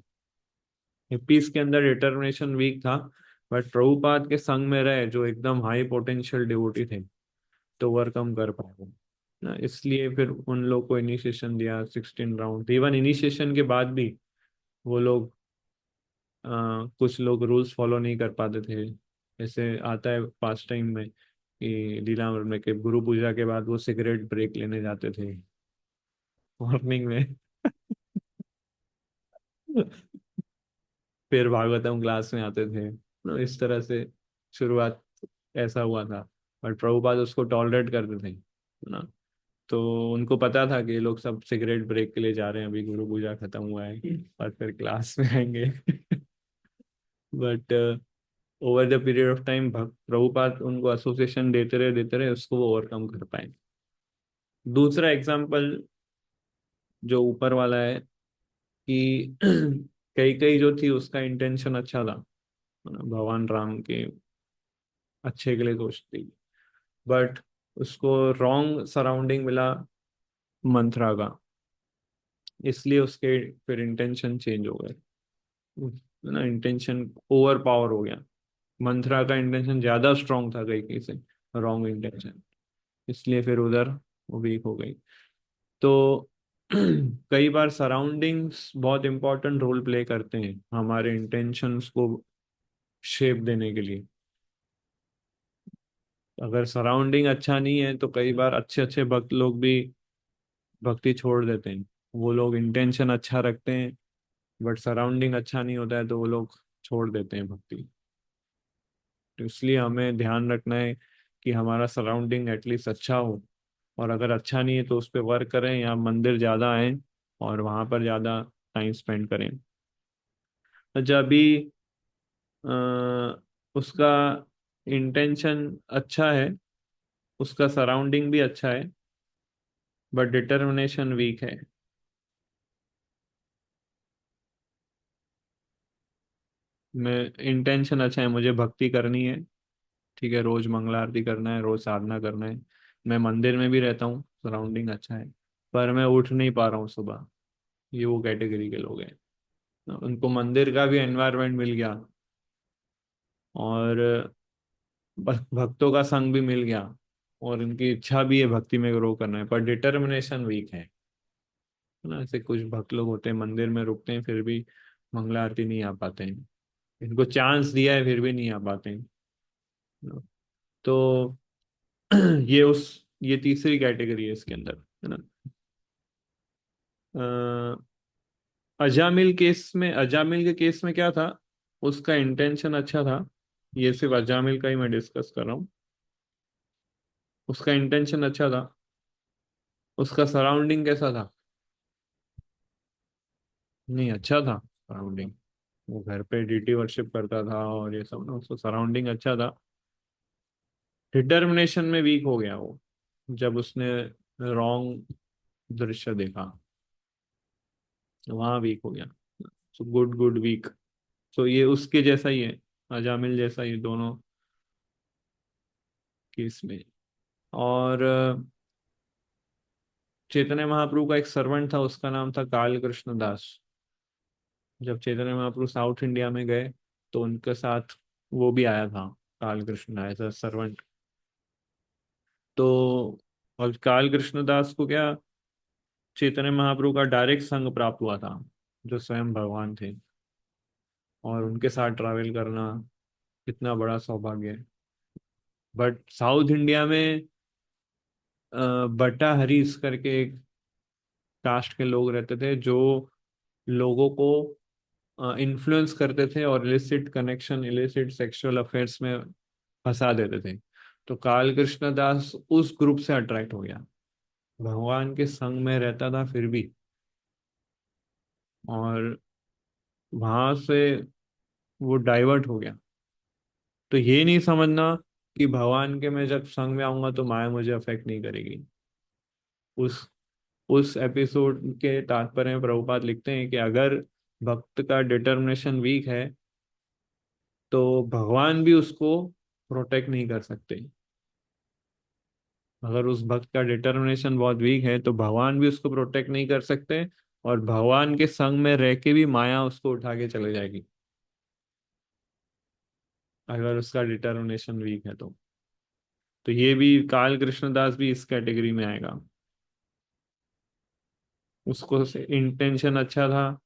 Speaker 1: हिप्पीज के अंदर डिटर्मिनेशन वीक था, बट प्रभुपाद के संग में रहे जो एकदम हाई पोटेंशियल डिवोटी थे, तो ओवरकम कर पाए वो ना। इसलिए फिर उन लोग को इनिशिएशन दिया, 16 राउंड। इवन इनिशिएशन के बाद भी वो लोग कुछ लोग रूल्स फॉलो नहीं कर पाते थे। जैसे आता है पास टाइम में कि लीलामृत में के गुरु पूजा के बाद वो सिगरेट ब्रेक लेने जाते थे मॉर्निंग में फिर भागवतम क्लास में आते थे, तो इस तरह से शुरुआत ऐसा हुआ था। बट प्रभुपाद उसको टॉलरेट करते थे ना, तो उनको पता था कि ये लोग सब सिगरेट ब्रेक के लिए जा रहे हैं, अभी गुरु पूजा खत्म हुआ है और फिर क्लास में आएंगे but over the period of time Prabhupada उनको एसोसिएशन देते रहे, उसको वो ओवरकम कर पाए। दूसरा एग्जाम्पल जो ऊपर वाला है कि कई कई जो थी उसका इंटेंशन अच्छा था, भगवान राम के अच्छे के लिए सोचती, बट उसको रॉन्ग सराउंडिंग मिला मंत्रा का, इसलिए उसके फिर इंटेंशन चेंज हो गए, है ना, इंटेंशन ओवर पावर हो गया। मंत्रा का इंटेंशन ज्यादा स्ट्रांग था कई कई से, रॉन्ग इंटेंशन, इसलिए फिर उधर वो वीक हो गई। तो कई बार सराउंडिंग्स बहुत इंपॉर्टेंट रोल प्ले करते हैं हमारे इंटेंशंस को शेप देने के लिए। अगर सराउंडिंग अच्छा नहीं है तो कई बार अच्छे अच्छे भक्त लोग भी भक्ति छोड़ देते हैं। वो लोग इंटेंशन अच्छा रखते हैं, बट सराउंडिंग अच्छा नहीं होता है तो वो लोग छोड़ देते हैं भक्ति। तो इसलिए हमें ध्यान रखना है कि हमारा सराउंडिंग एटलीस्ट अच्छा हो, और अगर अच्छा नहीं है तो उस पर वर्क करें, या मंदिर ज़्यादा आए और वहाँ पर ज़्यादा टाइम स्पेंड करें। तो जब भी उसका इंटेंशन अच्छा है, उसका सराउंडिंग भी अच्छा है, बट डिटर्मिनेशन वीक है, मैं इंटेंशन अच्छा है, मुझे भक्ति करनी है, ठीक है, रोज मंगला आरती करना है, रोज साधना करना है, मैं मंदिर में भी रहता हूँ, सराउंडिंग अच्छा है, पर मैं उठ नहीं पा रहा हूँ सुबह। ये वो कैटेगरी के लोग हैं, उनको मंदिर का भी एनवायरनमेंट मिल गया, और भक्तों का संग भी मिल गया, और उनकी इच्छा भी है भक्ति में ग्रो करना है, पर डिटर्मिनेशन वीक है ना। ऐसे कुछ भक्त लोग होते हैं मंदिर में रुकते हैं फिर भी मंगला आरती नहीं आ पाते हैं, इनको चांस दिया है फिर भी नहीं आ पाते हैं। तो ये तीसरी कैटेगरी है इसके अंदर, है ना। अ, अजामिल के केस में क्या था, उसका इंटेंशन अच्छा था, ये सिर्फ अजामिल का ही मैं डिस्कस कर रहा हूँ। उसका इंटेंशन अच्छा था, उसका सराउंडिंग कैसा था, नहीं अच्छा था सराउंडिंग, वो घर पे डीटी वर्शिप करता था और ये सब ना, उसका सराउंडिंग अच्छा था। डिटर्मिनेशन में वीक हो गया वो, जब उसने रॉन्ग दृश्य देखा, वहां वीक हो गया। सो गुड गुड वीक, सो ये उसके जैसा ही है, अजामिल जैसा ही दोनों केस में। और चैतन्य महाप्रभु का एक सर्वेंट था, उसका नाम था काल कृष्ण दास। जब चैतन्य महाप्रभु साउथ इंडिया में गए तो उनके साथ वो भी आया था, काल कृष्ण एज अ सर्वेंट। तो और काल कृष्ण दास को क्या, चैतन्य महाप्रभु का डायरेक्ट संग प्राप्त हुआ था, जो स्वयं भगवान थे, और उनके साथ ट्रैवल करना कितना बड़ा सौभाग्य है। बट साउथ इंडिया में बट्टा हरीश करके एक कास्ट के लोग रहते थे, जो लोगों को इन्फ्लुएंस करते थे और illicit connection, illicit sexual affairs में फंसा देते थे। तो काल कृष्ण दास उस ग्रुप से अट्रैक्ट हो गया, भगवान के संग में रहता था फिर भी, और वहां से वो डाइवर्ट हो गया। तो ये नहीं समझना कि भगवान के मैं जब संग में आऊंगा तो माया मुझे अफेक्ट नहीं करेगी। उस उस एपिसोड के तात्पर्य में प्रभुपाद लिखते हैं कि अगर भक्त का डिटर्मिनेशन वीक है तो भगवान भी उसको प्रोटेक्ट नहीं कर सकते। अगर उस भक्त का डिटर्मिनेशन बहुत वीक है तो भगवान भी उसको प्रोटेक्ट नहीं कर सकते, और भगवान के संग में रह के भी माया उसको उठा के चले जाएगी, अगर उसका डिटर्मिनेशन वीक है तो ये भी काल कृष्णदास भी इस कैटेगरी में आएगा। उसको इंटेंशन अच्छा था,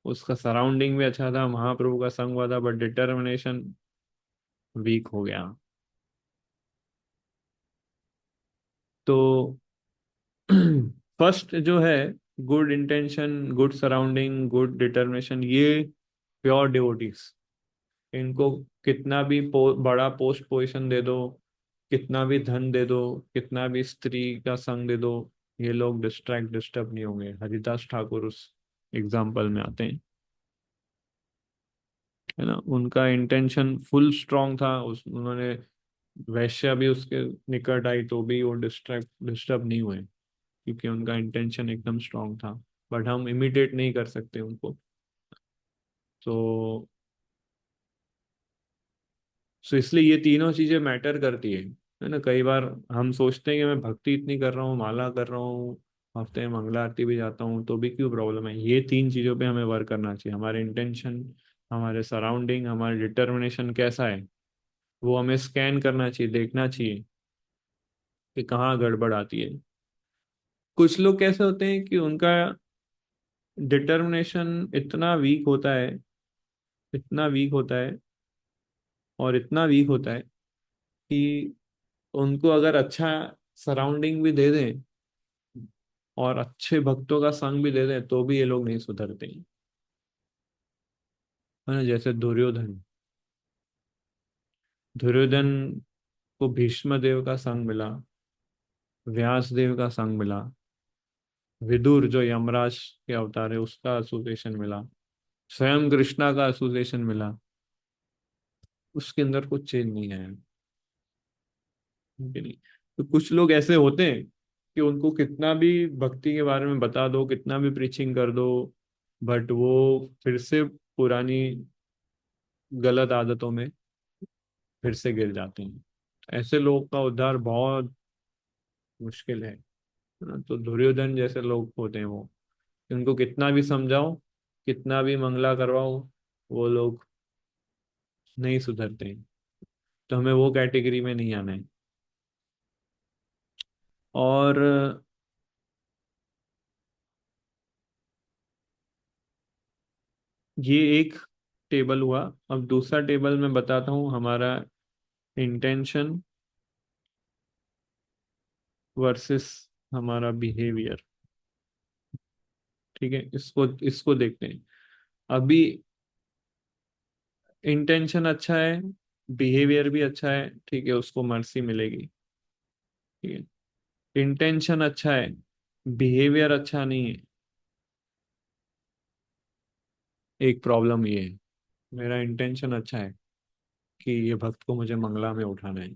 Speaker 1: उसका सराउंडिंग भी अच्छा था, महाप्रभु का संग हुआ था, बट डिटर्मिनेशन वीक हो गया। तो फर्स्ट जो है, good intention, good surrounding, good determination, ये प्योर डिवोटीज। इनको कितना भी बड़ा पोस्ट पोजीशन दे दो, कितना भी धन दे दो, कितना भी स्त्री का संग दे दो, ये लोग डिस्टर्ब नहीं होंगे। हरिदास ठाकुर उस एग्जाम्पल में आते हैं, है ना। उनका इंटेंशन फुल स्ट्रांग था, उन्होंने वैश्या भी उसके निकट आई तो भी वो डिस्टर्ब नहीं हुए, क्योंकि उनका इंटेंशन एकदम स्ट्रांग था। बट हम इमिटेट नहीं कर सकते उनको। तो इसलिए ये तीनों चीजें मैटर करती है ना। कई बार हम सोचते हैं कि मैं भक्ति इतनी कर रहा हूँ, माला कर रहा हूँ, हफ्ते में मंगला आरती भी जाता हूँ, तो भी क्यों प्रॉब्लम है। ये तीन चीजों पे हमें वर्क करना चाहिए, हमारे इंटेंशन, हमारे सराउंडिंग, हमारे डिटर्मिनेशन कैसा है, वो हमें स्कैन करना चाहिए, देखना चाहिए कि कहाँ गड़बड़ आती है। कुछ लोग कैसे होते हैं कि उनका डिटर्मिनेशन इतना वीक होता है, इतना वीक होता है, और इतना वीक होता है कि उनको अगर अच्छा सराउंडिंग भी दे दें और अच्छे भक्तों का संग भी दे दें तो भी ये लोग नहीं सुधरते हैं, है ना। जैसे दुर्योधन, दुर्योधन को भीष्म देव का संग मिला, व्यास देव का संग मिला, विदुर जो यमराज के अवतार है उसका एसोसिएशन मिला, स्वयं कृष्णा का एसोसिएशन मिला, उसके अंदर कुछ चेंज नहीं आया, ठीक है नहीं। तो कुछ लोग ऐसे होते हैं कि उनको कितना भी भक्ति के बारे में बता दो, कितना भी प्रीचिंग कर दो, बट वो फिर से पुरानी गलत आदतों में फिर से गिर जाते हैं। ऐसे लोग का उद्धार बहुत मुश्किल है ना। तो दुर्योधन जैसे लोग होते हैं वो, उनको कितना भी समझाओ, कितना भी मंगला करवाओ, वो लोग नहीं सुधरते हैं। तो हमें वो कैटेगरी में नहीं आना है। और ये एक टेबल हुआ। अब दूसरा टेबल मैं बताता हूँ, हमारा इंटेंशन वर्सेस हमारा बिहेवियर। ठीक है, इसको इसको देखते हैं। अभी इंटेंशन अच्छा है, बिहेवियर भी अच्छा है, ठीक है, उसको मर्सी मिलेगी। ठीक है, इंटेंशन अच्छा है, बिहेवियर अच्छा नहीं है, एक प्रॉब्लम ये है। मेरा इंटेंशन अच्छा है कि ये भक्त को मुझे मंगला में उठाना है।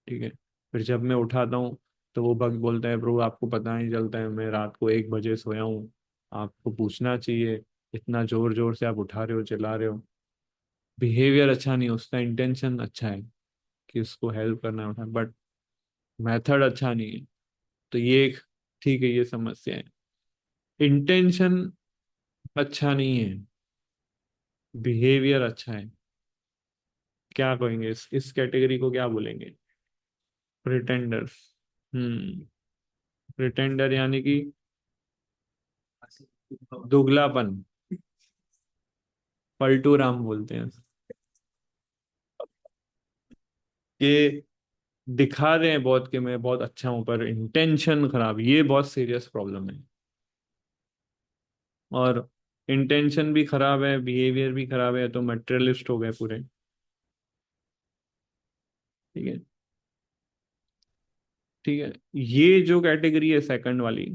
Speaker 1: ठीक है, फिर जब मैं उठाता हूँ तो वो भक्त बोलता है, प्रभु आपको पता नहीं चलता है, मैं रात को 1 बजे सोया हूँ, आपको पूछना चाहिए, इतना जोर जोर से आप उठा रहे हो, चिल्ला रहे हो। बिहेवियर अच्छा नहीं, उसका इंटेंशन अच्छा है कि उसको हेल्प करना है, बट मेथड अच्छा नहीं है। तो ये एक, ठीक है, ये समस्या है। इंटेंशन अच्छा नहीं है, बिहेवियर अच्छा है, क्या कहेंगे इस कैटेगरी को क्या बोलेंगे? प्रिटेंडर्स। हम्म। प्रिटेंडर यानी कि दुगलापन, पलटू राम बोलते हैं कि दिखा रहे हैं बहुत कि मैं बहुत अच्छा हूं, पर इंटेंशन खराब, ये बहुत सीरियस प्रॉब्लम है। और इंटेंशन भी खराब है, बिहेवियर भी खराब है, तो मटेरियलिस्ट हो गए पूरे। ठीक है। ठीक है, ये जो कैटेगरी है सेकंड वाली,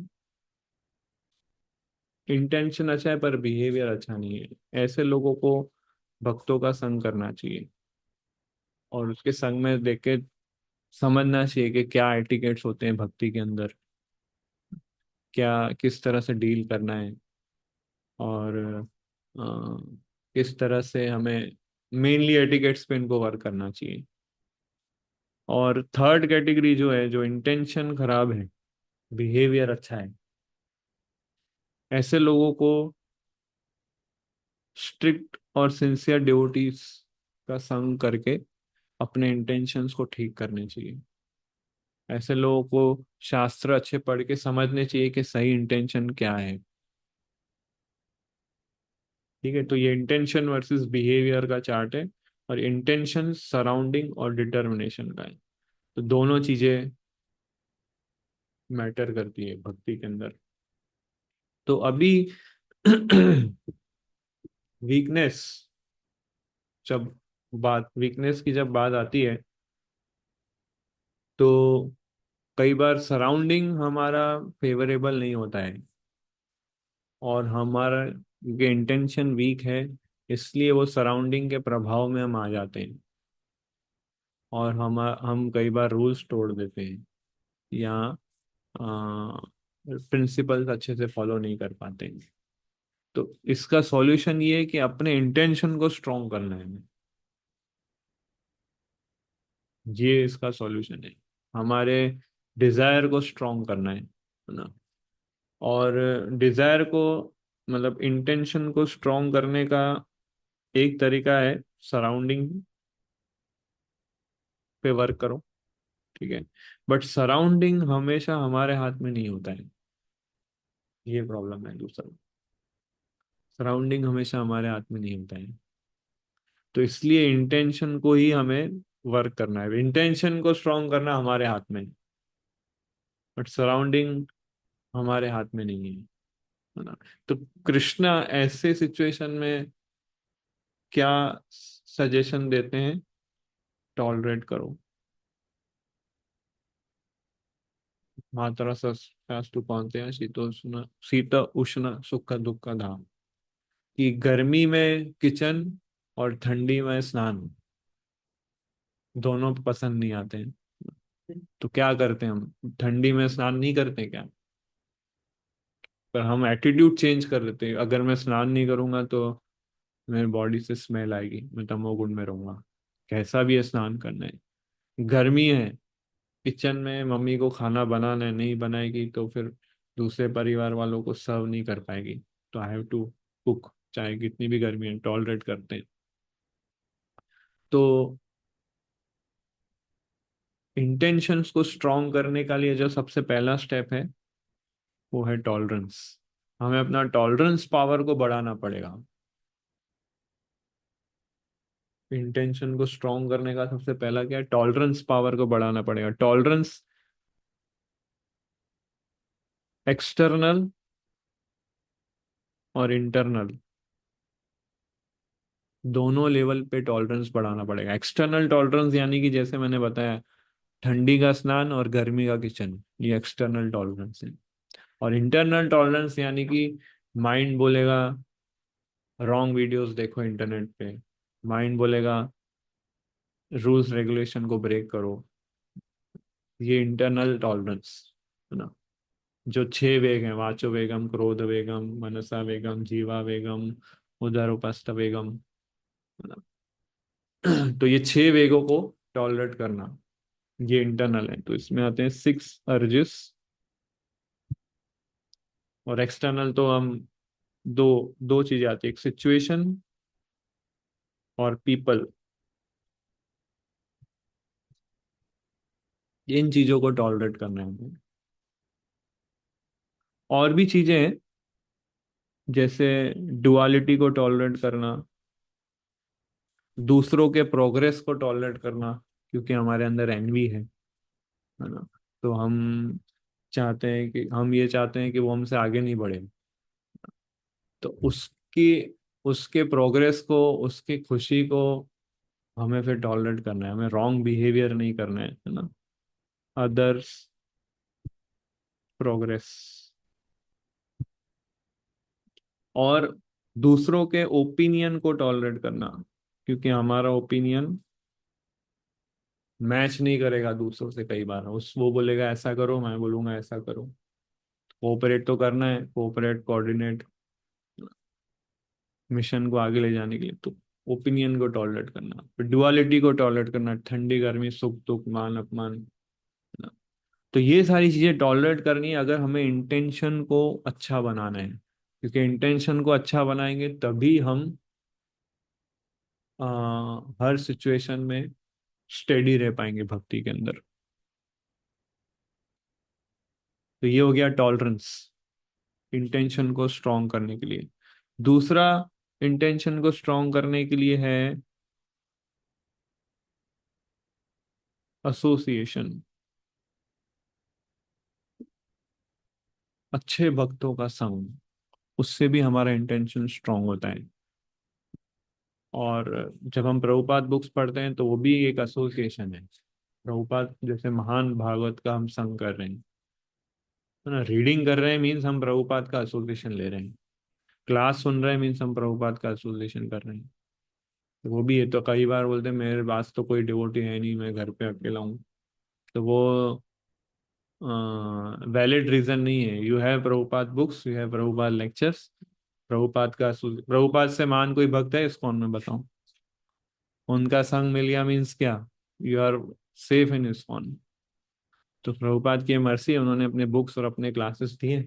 Speaker 1: इंटेंशन अच्छा है पर बिहेवियर अच्छा नहीं है, ऐसे लोगों को भक्तों का संग करना चाहिए। और उसके संग में देख के समझना चाहिए कि क्या एटिकेट्स होते हैं भक्ति के अंदर, क्या किस तरह से डील करना है, और अ, किस तरह से हमें मेनली एटिकेट्स पे इनको वर्क करना चाहिए। और थर्ड कैटेगरी जो है, जो इंटेंशन खराब है, बिहेवियर अच्छा है, ऐसे लोगों को स्ट्रिक्ट और सिंसियर डिवोटीज का संग करके अपने इंटेंशंस को ठीक करने चाहिए। ऐसे लोगों को शास्त्र अच्छे पढ़ के समझने चाहिए कि सही इंटेंशन क्या है। ठीक है, तो ये इंटेंशन वर्सेस बिहेवियर का चार्ट है, और इंटेंशन सराउंडिंग और डिटर्मिनेशन का है। तो दोनों चीजें मैटर करती है भक्ति के अंदर। तो अभी वीकनेस, जब बात वीकनेस की जब बात आती है, तो कई बार सराउंडिंग हमारा फेवरेबल नहीं होता है, और हमारा क्योंकि इंटेंशन वीक है, इसलिए वो सराउंडिंग के प्रभाव में हम आ जाते हैं, और हम कई बार रूल्स तोड़ देते हैं, या प्रिंसिपल्स अच्छे से फॉलो नहीं कर पाते हैं। तो इसका सॉल्यूशन ये है कि अपने इंटेंशन को स्ट्रॉन्ग करना है हमें। ये इसका सॉल्यूशन है, हमारे डिजायर को स्ट्रॉन्ग करना है ना। और डिजायर को, मतलब इंटेंशन को स्ट्रॉन्ग करने का एक तरीका है, सराउंडिंग पे वर्क करो। ठीक है, बट सराउंडिंग हमेशा हमारे हाथ में नहीं होता है, ये प्रॉब्लम है दूसरा। सराउंडिंग हमेशा हमारे हाथ में नहीं होता है। तो इसलिए इंटेंशन को ही हमें वर्क करना है, इंटेंशन को स्ट्रॉन्ग करना हमारे हाथ में, बट सराउंडिंग हमारे हाथ में नहीं है ना। तो कृष्णा ऐसे सिचुएशन में क्या सजेशन देते हैं? टॉलरेट करो। मात्रा शास्तु कौनते हैं, शीतोष्ण, शीत उष्ण सुख दुख धाम, कि गर्मी में किचन और ठंडी में स्नान, दोनों पसंद नहीं आते हैं। तो क्या करते हैं हम, ठंडी में स्नान नहीं करते क्या? पर हम एटीट्यूड चेंज कर लेते हैं, अगर मैं स्नान नहीं करूंगा तो मेरे बॉडी से स्मेल आएगी, मैं तमोगुण में रहूंगा। कैसा भी स्नान करना है, गर्मी है, किचन में मम्मी को खाना बनाना है, नहीं बनाएगी तो फिर दूसरे परिवार वालों को सर्व नहीं कर पाएगी। तो आई हैव टू कुक, चाहे कितनी भी गर्मी है, टॉलरेट करते हैं। तो इंटेंशंस को स्ट्रॉन्ग करने का लिए जो सबसे पहला स्टेप है वो है टॉलरेंस। हमें अपना टॉलरेंस पावर को बढ़ाना पड़ेगा। इंटेंशन को स्ट्रॉन्ग करने का सबसे पहला क्या है, टॉलरेंस पावर को बढ़ाना पड़ेगा। टॉलरेंस एक्सटर्नल और इंटरनल दोनों लेवल पे टॉलरेंस बढ़ाना पड़ेगा। एक्सटर्नल टॉलरेंस यानी कि जैसे मैंने बताया, ठंडी का स्नान और गर्मी का किचन, ये एक्सटर्नल टॉलरेंस है। और इंटरनल टॉलरेंस यानी कि माइंड बोलेगा रॉन्ग वीडियोस देखो इंटरनेट पे, माइंड बोलेगा रूल्स रेगुलेशन को ब्रेक करो, ये इंटरनल टॉलरेंस है ना। जो छह वेग हैं, वाचो वेगम, क्रोध वेगम, मनसा वेगम, जीवा वेगम, उदर उपस्थ वेगम, है ना। तो ये छह वेगों को टॉलरेट करना, ये इंटरनल है। तो इसमें आते हैं सिक्स अर्जेस। और एक्सटर्नल तो हम दो दो चीजें आती है, एक सिचुएशन और पीपल। इन चीजों को टॉलरेट करना है हमें। और भी चीजें हैं, जैसे डुअलिटी को टॉलरेट करना, दूसरों के प्रोग्रेस को टॉलरेट करना, क्योंकि हमारे अंदर एनवी है ना। तो हम चाहते हैं कि हम ये चाहते हैं कि वो हमसे आगे नहीं बढ़े। तो उसकी उसके प्रोग्रेस को, उसकी खुशी को हमें फिर टॉलरेट करना है, हमें रॉन्ग बिहेवियर नहीं करना है ना। अदर्स प्रोग्रेस, और दूसरों के ओपिनियन को टॉलरेट करना, क्योंकि हमारा ओपिनियन मैच नहीं करेगा दूसरों से। कई बार उस वो बोलेगा ऐसा करो, मैं बोलूंगा ऐसा करो। कोऑपरेट तो करना है, कोऑपरेट कोऑर्डिनेट मिशन को आगे ले जाने के लिए। तो ओपिनियन को टॉलरेट करना, फिर डुअलिटी को टॉलरेट करना, ठंडी गर्मी, सुख दुख, मान अपमान, है ना। तो ये सारी चीजें टॉलरेट करनी है अगर हमें इंटेंशन को अच्छा बनाना है, क्योंकि इंटेंशन को अच्छा बनाएंगे तभी हम हर सिचुएशन में स्टेडी रह पाएंगे भक्ति के अंदर। तो ये हो गया टॉलरेंस, इंटेंशन को स्ट्रॉन्ग करने के लिए। दूसरा इंटेंशन को स्ट्रॉन्ग करने के लिए है एसोसिएशन, अच्छे भक्तों का संग, उससे भी हमारा इंटेंशन स्ट्रांग होता है। और जब हम प्रभुपाद बुक्स पढ़ते हैं तो वो भी एक एसोसिएशन है। प्रभुपाद जैसे महान भागवत का हम संग कर रहे हैं, है ना। रीडिंग कर रहे हैं मीन्स हम प्रभुपाद का एसोसिएशन ले रहे हैं। क्लास सुन रहे हैं मीन्स हम प्रभुपाद का एसोसिएशन कर रहे हैं। तो वो भी है। तो कई बार बोलते हैं मेरे पास तो कोई डिवोटी है नहीं, मैं घर पे अकेला हूँ। तो वो वैलिड रीजन नहीं है। You have Prabhupada books, you have Prabhupada lectures, Prabhupada का प्रभुपाद से महान कोई भक्त है इस्कॉन में, बताओ। उनका संग मिल गया मीन्स क्या, you are safe in ISKCON. तो प्रभुपाद की मर्सी, उन्होंने अपने बुक्स और अपने क्लासेस दिए।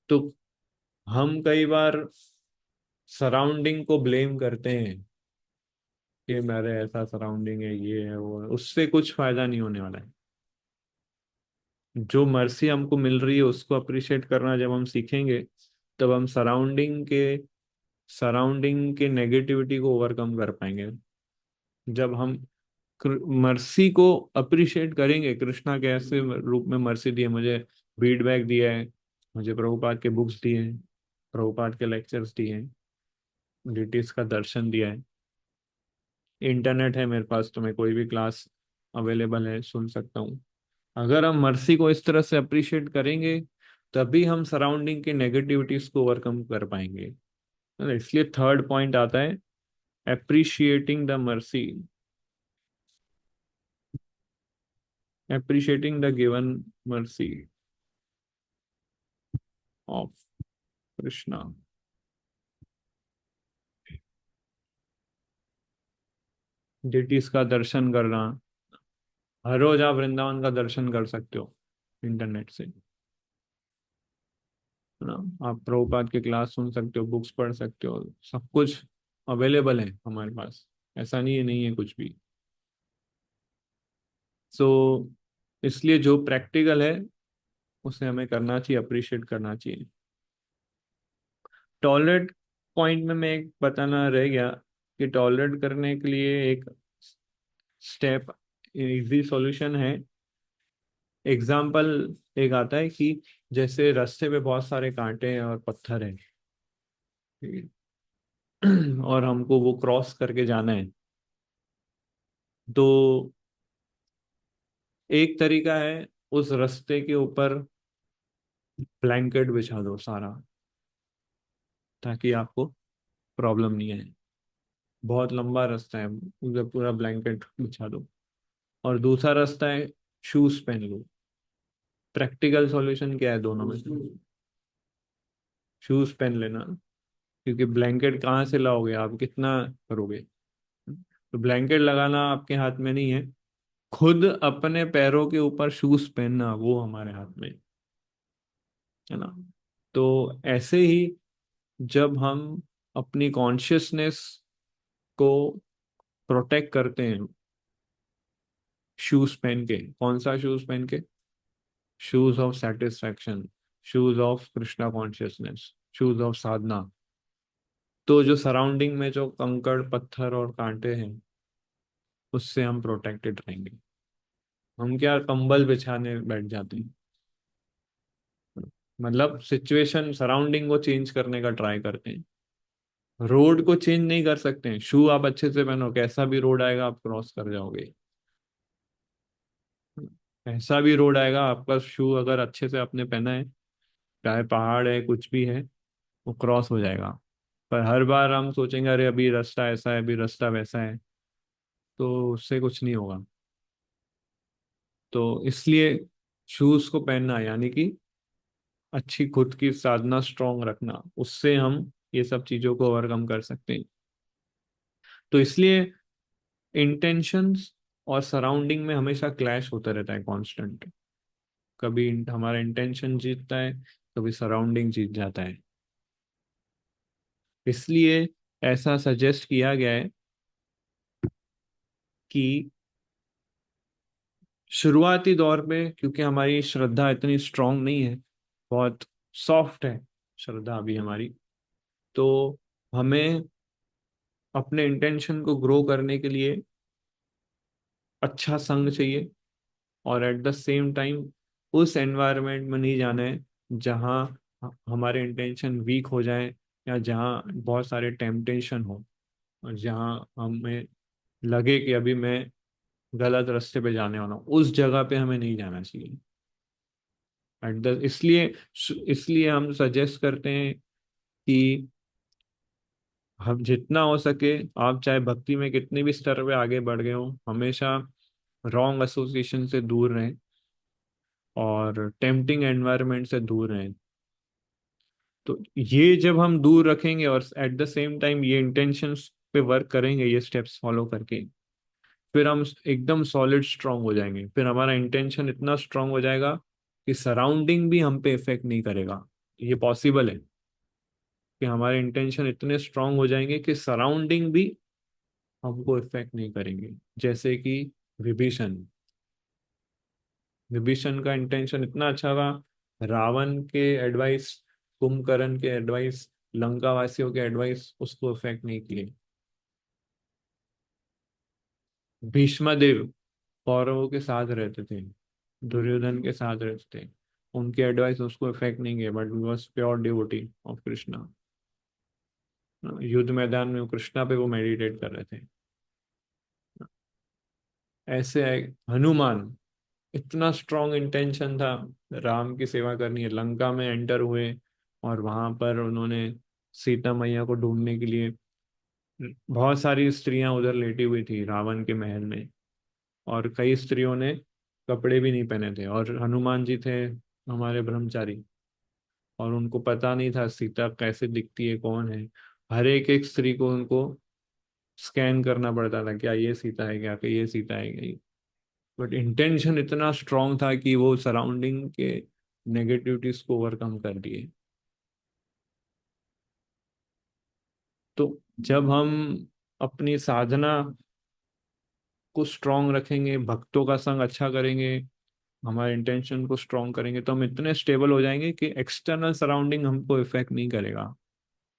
Speaker 1: तो हम कई बार सराउंडिंग को ब्लेम करते हैं कि मेरे ऐसा सराउंडिंग है, ये है वो है, उससे कुछ फायदा नहीं होने वाला है। जो मर्सी हमको मिल रही है उसको अप्रिशिएट करना जब हम सीखेंगे, तब हम सराउंडिंग के नेगेटिविटी को ओवरकम कर पाएंगे। जब हम मर्सी को अप्रिशिएट करेंगे, कृष्णा कैसे रूप में मर्सी दी है, मुझे फीडबैक दिया है, मुझे प्रभुपाद के बुक्स दिए हैं, प्रभुपाद के लेक्चर्स दिए हैं, डिटीज का दर्शन दिया है, इंटरनेट है मेरे पास तो मैं कोई भी क्लास अवेलेबल है सुन सकता हूँ। अगर हम मर्सी को इस तरह से अप्रिशिएट करेंगे तभी हम सराउंडिंग के नेगेटिविटीज को ओवरकम कर पाएंगे, है ना। इसलिए थर्ड पॉइंट आता है appreciating the mercy, appreciating the given mercy of Krishna। Deities का दर्शन करना। हर रोज आप वृंदावन का दर्शन कर सकते हो इंटरनेट से, है ना। आप प्रभुपाद के क्लास सुन सकते हो, बुक्स पढ़ सकते हो, सब कुछ अवेलेबल है हमारे पास। ऐसा नहीं है कुछ भी। सो इसलिए जो प्रैक्टिकल है उसे हमें करना चाहिए, अप्रिशिएट करना चाहिए। टॉलरेट पॉइंट में मैं एक बताना रह गया कि टॉलरेट करने के लिए एक स्टेप, इजी सॉल्यूशन है। एग्जाम्पल एक आता है कि जैसे रास्ते पे बहुत सारे कांटे हैं और पत्थर हैं, ठीक है? और हमको वो क्रॉस करके जाना है। तो एक तरीका है, उस रास्ते के ऊपर ब्लैंकेट बिछा दो सारा, ताकि आपको प्रॉब्लम नहीं आए। बहुत लंबा रास्ता है, उधर पूरा ब्लैंकेट बिछा दो। और दूसरा रास्ता है, शूज पहन लो। प्रैक्टिकल सॉल्यूशन क्या है दोनों में से? शूज पहन लेना, क्योंकि ब्लैंकेट कहाँ से लाओगे आप, कितना करोगे? तो ब्लैंकेट लगाना आपके हाथ में नहीं है, खुद अपने पैरों के ऊपर शूज पहनना वो हमारे हाथ में है ना। तो ऐसे ही जब हम अपनी कॉन्शियसनेस को प्रोटेक्ट करते हैं, शूज पहन के, कौन सा शूज पहन के? Shoes of satisfaction, shoes of Krishna consciousness, shoes of sadhana. तो जो सराउंडिंग में जो कंकड़ पत्थर और कांटे हैं, उससे हम प्रोटेक्टेड रहेंगे। हम क्या कंबल बिछाने बैठ जाते हैं, मतलब सिचुएशन सराउंडिंग को चेंज करने का ट्राई करते हैं। रोड को चेंज नहीं कर सकते हैं, शू आप अच्छे से पहनो, कैसा भी रोड आएगा आप क्रॉस कर जाओगे। ऐसा भी रोड आएगा, आपका शू अगर अच्छे से आपने पहना है, चाहे पहाड़ है कुछ भी है, वो क्रॉस हो जाएगा। पर हर बार हम सोचेंगे अरे अभी रास्ता ऐसा है, अभी रास्ता वैसा है, तो उससे कुछ नहीं होगा। तो इसलिए शूज को पहनना, यानी कि अच्छी खुद की साधना स्ट्रांग रखना, उससे हम ये सब चीजों को ओवरकम कर सकते हैं। तो इसलिए इंटेंशंस और सराउंडिंग में हमेशा क्लैश होता रहता है कांस्टेंट। कभी हमारा इंटेंशन जीतता है, कभी सराउंडिंग जीत जाता है। इसलिए ऐसा सजेस्ट किया गया है कि शुरुआती दौर में, क्योंकि हमारी श्रद्धा इतनी स्ट्रांग नहीं है, बहुत सॉफ्ट है श्रद्धा अभी हमारी, तो हमें अपने इंटेंशन को ग्रो करने के लिए अच्छा संग चाहिए। और एट द सेम टाइम उस एनवायरनमेंट में नहीं जाना है जहाँ हमारे इंटेंशन वीक हो जाए, या जहाँ बहुत सारे टेम्पटेशन हो, और जहाँ हमें लगे कि अभी मैं गलत रास्ते पे जाने वाला हूँ, उस जगह पे हमें नहीं जाना चाहिए। एट द इसलिए इसलिए हम सजेस्ट करते हैं कि हम जितना हो सके, आप चाहे भक्ति में कितने भी स्तर पे आगे बढ़ गए हो, हमेशा रॉन्ग एसोसिएशन से दूर रहें और टेम्पटिंग एनवायरनमेंट से दूर रहें। तो ये जब हम दूर रखेंगे और एट द सेम टाइम ये इंटेंशंस पे वर्क करेंगे, ये स्टेप्स फॉलो करके, फिर हम एकदम सॉलिड स्ट्रांग हो जाएंगे। फिर हमारा इंटेंशन इतना स्ट्रांग हो जाएगा कि सराउंडिंग भी हम पे इफेक्ट नहीं करेगा। ये पॉसिबल है कि हमारे इंटेंशन इतने स्ट्रांग हो जाएंगे कि सराउंडिंग भी हमको इफेक्ट नहीं करेंगे। जैसे कि विभीषण विभीषण का इंटेंशन इतना अच्छा था, रावण के एडवाइस, कुंभकर्ण के एडवाइस, लंका वासियों के एडवाइस उसको इफेक्ट नहीं किए। भीष्म देव कौरवों के साथ रहते थे, दुर्योधन के साथ रहते थे, उनके एडवाइस उसको इफेक्ट नहीं किए, but was pure devotee of Krishna. युद्ध मैदान में वो कृष्णा पे वो मेडिटेट कर रहे थे। ऐसे हनुमान, इतना स्ट्रॉन्ग इंटेंशन था, राम की सेवा करनी है, लंका में एंटर हुए और वहां पर उन्होंने सीता मैया को ढूंढने के लिए, बहुत सारी स्त्रियां उधर लेटी हुई थी रावण के महल में, और कई स्त्रियों ने कपड़े भी नहीं पहने थे, और हनुमान जी थे हमारे ब्रह्मचारी, और उनको पता नहीं था सीता कैसे दिखती है, कौन है। हर एक एक स्त्री को उनको स्कैन करना पड़ता था, क्या ये सीता है क्या, कि ये सीता है क्या। बट इंटेंशन इतना स्ट्रांग था कि वो सराउंडिंग के नेगेटिविटीज को ओवरकम कर दिए। तो जब हम अपनी साधना को स्ट्रांग रखेंगे, भक्तों का संग अच्छा करेंगे, हमारे इंटेंशन को स्ट्रांग करेंगे, तो हम इतने स्टेबल हो जाएंगे कि एक्सटर्नल सराउंडिंग हमको इफेक्ट नहीं करेगा।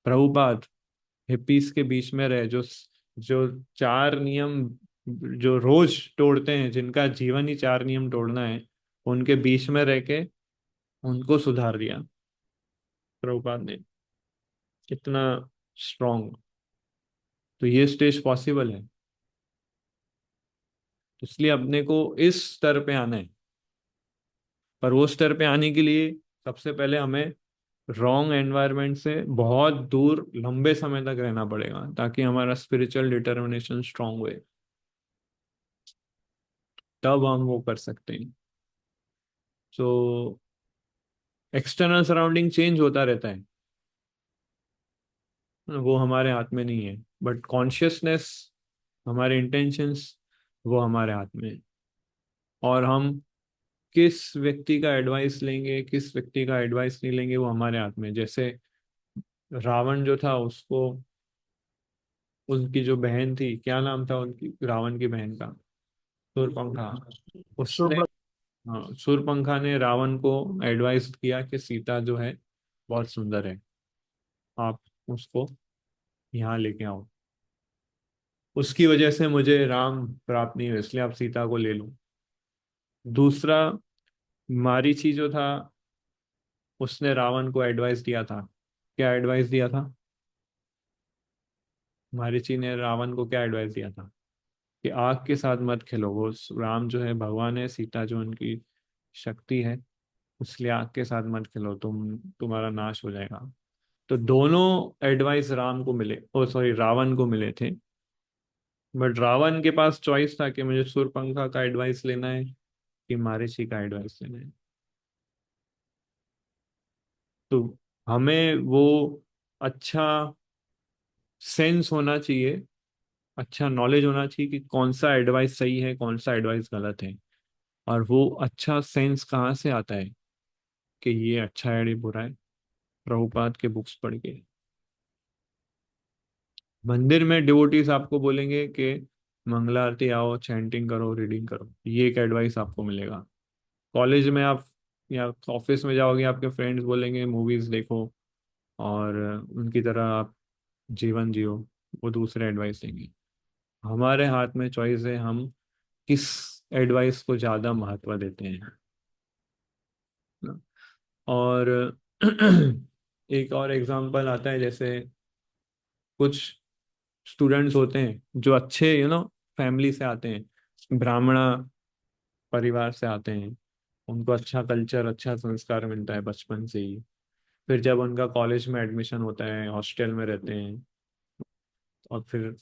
Speaker 1: प्रभुपाद हिप्पीज के बीच में रहे, जो जो चार नियम जो रोज तोड़ते हैं, जिनका जीवन ही चार नियम तोड़ना है, उनके बीच में रह के उनको सुधार दिया प्रभुपाद ने। कितना स्ट्रांग। तो ये स्टेज पॉसिबल है। तो इसलिए अपने को इस स्तर पे आना है। पर वो स्तर पे आने के लिए सबसे पहले हमें रॉन्ग एनवायरनमेंट से बहुत दूर लंबे समय तक रहना पड़ेगा, ताकि हमारा स्पिरिचुअल डिटर्मिनेशन स्ट्रांग हुए। तब हम वो कर सकते हैं। तो एक्सटर्नल सराउंडिंग चेंज होता रहता है, वो हमारे हाथ में नहीं है। बट कॉन्शियसनेस, हमारे इंटेंशंस, वो हमारे हाथ में है। और हम किस व्यक्ति का एडवाइस लेंगे, किस व्यक्ति का एडवाइस नहीं लेंगे, वो हमारे हाथ में है। जैसे रावण जो था, उसको उनकी जो बहन थी, क्या नाम था उनकी, रावण की बहन का? शूरपंखा। उसने,
Speaker 2: सुपर।
Speaker 1: हाँ, शूरपंखा ने रावण को एडवाइस किया कि सीता जो है बहुत सुंदर है, आप उसको यहाँ लेके आओ। उसकी वजह से मुझे राम प्राप्त नहीं हुए, इसलिए आप सीता को ले लो। दूसरा, मारीची जो था, उसने रावण को एडवाइस दिया था। क्या एडवाइस दिया था? मारीची ने रावण को क्या एडवाइस दिया था? कि आग के साथ मत खेलो, वो राम जो है भगवान है, सीता जो उनकी शक्ति है, इसलिए आग के साथ मत खेलो, तुम्हारा नाश हो जाएगा। तो दोनों एडवाइस राम को मिले, ओ सॉरी, रावण को मिले थे। बट रावण के पास चॉइस था कि मुझे शूरपंखा का एडवाइस लेना है कि मारीची का एडवाइस लेना है। तो हमें वो अच्छा सेंस होना चाहिए, अच्छा नॉलेज होना चाहिए कि कौन सा एडवाइस सही है, कौन सा एडवाइस गलत है। और वो अच्छा सेंस कहाँ से आता है कि ये अच्छा है, ये बुरा है? प्रभुपाद के बुक्स पढ़ के। मंदिर में डिवोटीज आपको बोलेंगे कि मंगला आरती आओ, चैंटिंग करो, रीडिंग करो, ये एक एडवाइस आपको मिलेगा। कॉलेज में आप या ऑफिस में जाओगे, आपके फ्रेंड्स बोलेंगे मूवीज देखो और उनकी तरह आप जीवन जियो, वो दूसरे एडवाइस देंगे। हमारे हाथ में चॉइस है, हम किस एडवाइस को ज्यादा महत्व देते हैं ना। और एक और एग्जांपल आता है, जैसे कुछ स्टूडेंट्स होते हैं जो अच्छे फैमिली से आते हैं, ब्राह्मणा परिवार से आते हैं, उनको अच्छा कल्चर, अच्छा संस्कार मिलता है बचपन से ही। फिर जब उनका कॉलेज में एडमिशन होता है, हॉस्टल में रहते हैं, और फिर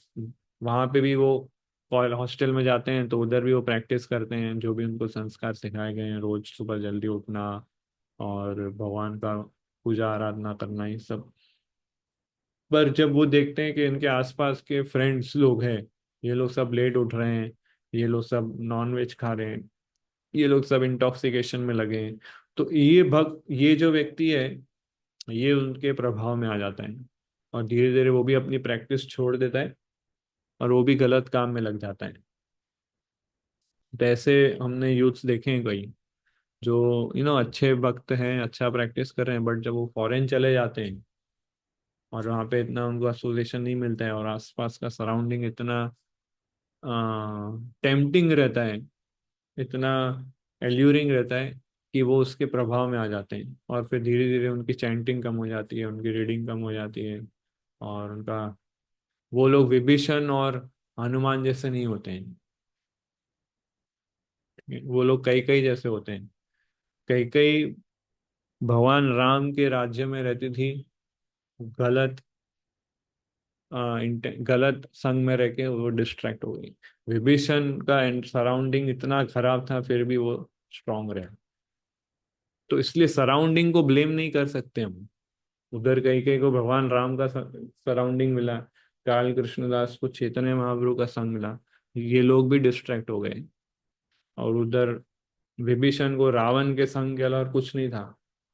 Speaker 1: वहाँ पे भी वो हॉस्टल में जाते हैं, तो उधर भी वो प्रैक्टिस करते हैं जो भी उनको संस्कार सिखाए गए हैं, रोज सुबह जल्दी उठना और भगवान का पूजा आराधना करना, ये सब। पर जब वो देखते हैं कि इनके आसपास के फ्रेंड्स लोग हैं, ये लोग सब लेट उठ रहे हैं, ये लोग सब नॉन वेज खा रहे हैं, ये लोग सब इंटॉक्सिकेशन में लगे हैं, तो ये जो व्यक्ति है, ये उनके प्रभाव में आ जाता है। और धीरे धीरे वो भी अपनी प्रैक्टिस छोड़ देता है, और वो भी गलत काम में लग जाता है। तो ऐसे हमने यूथ्स देखे हैं कई, जो अच्छे वक्त हैं, अच्छा प्रैक्टिस कर रहे हैं, बट जब वो फॉरेन चले जाते हैं और वहाँ पे इतना उनको एसोसिएशन नहीं मिलता है, और आसपास का सराउंडिंग इतना टेम्पटिंग रहता है, इतना एल्यूरिंग रहता है, कि वो उसके प्रभाव में आ जाते हैं, और फिर धीरे धीरे उनकी चैंटिंग कम हो जाती है, उनकी रीडिंग कम हो जाती है, और उनका, वो लोग विभीषण और हनुमान जैसे नहीं होते हैं, वो लोग कई कई जैसे होते हैं। कई कई भगवान राम के राज्य में रहती थी, गलत गलत संग में रह के वो डिस्ट्रैक्ट हो गई। विभीषण का सराउंडिंग इतना खराब था, फिर भी वो स्ट्रांग रहे। तो इसलिए सराउंडिंग को ब्लेम नहीं कर सकते हम। उधर कहीं कहीं को भगवान राम का सराउंडिंग मिला, काल कृष्णदास को चैतन्य महाप्रभु का संग मिला, ये लोग भी डिस्ट्रैक्ट हो गए। और उधर विभीषण को रावण के संग के अलावा और कुछ नहीं था,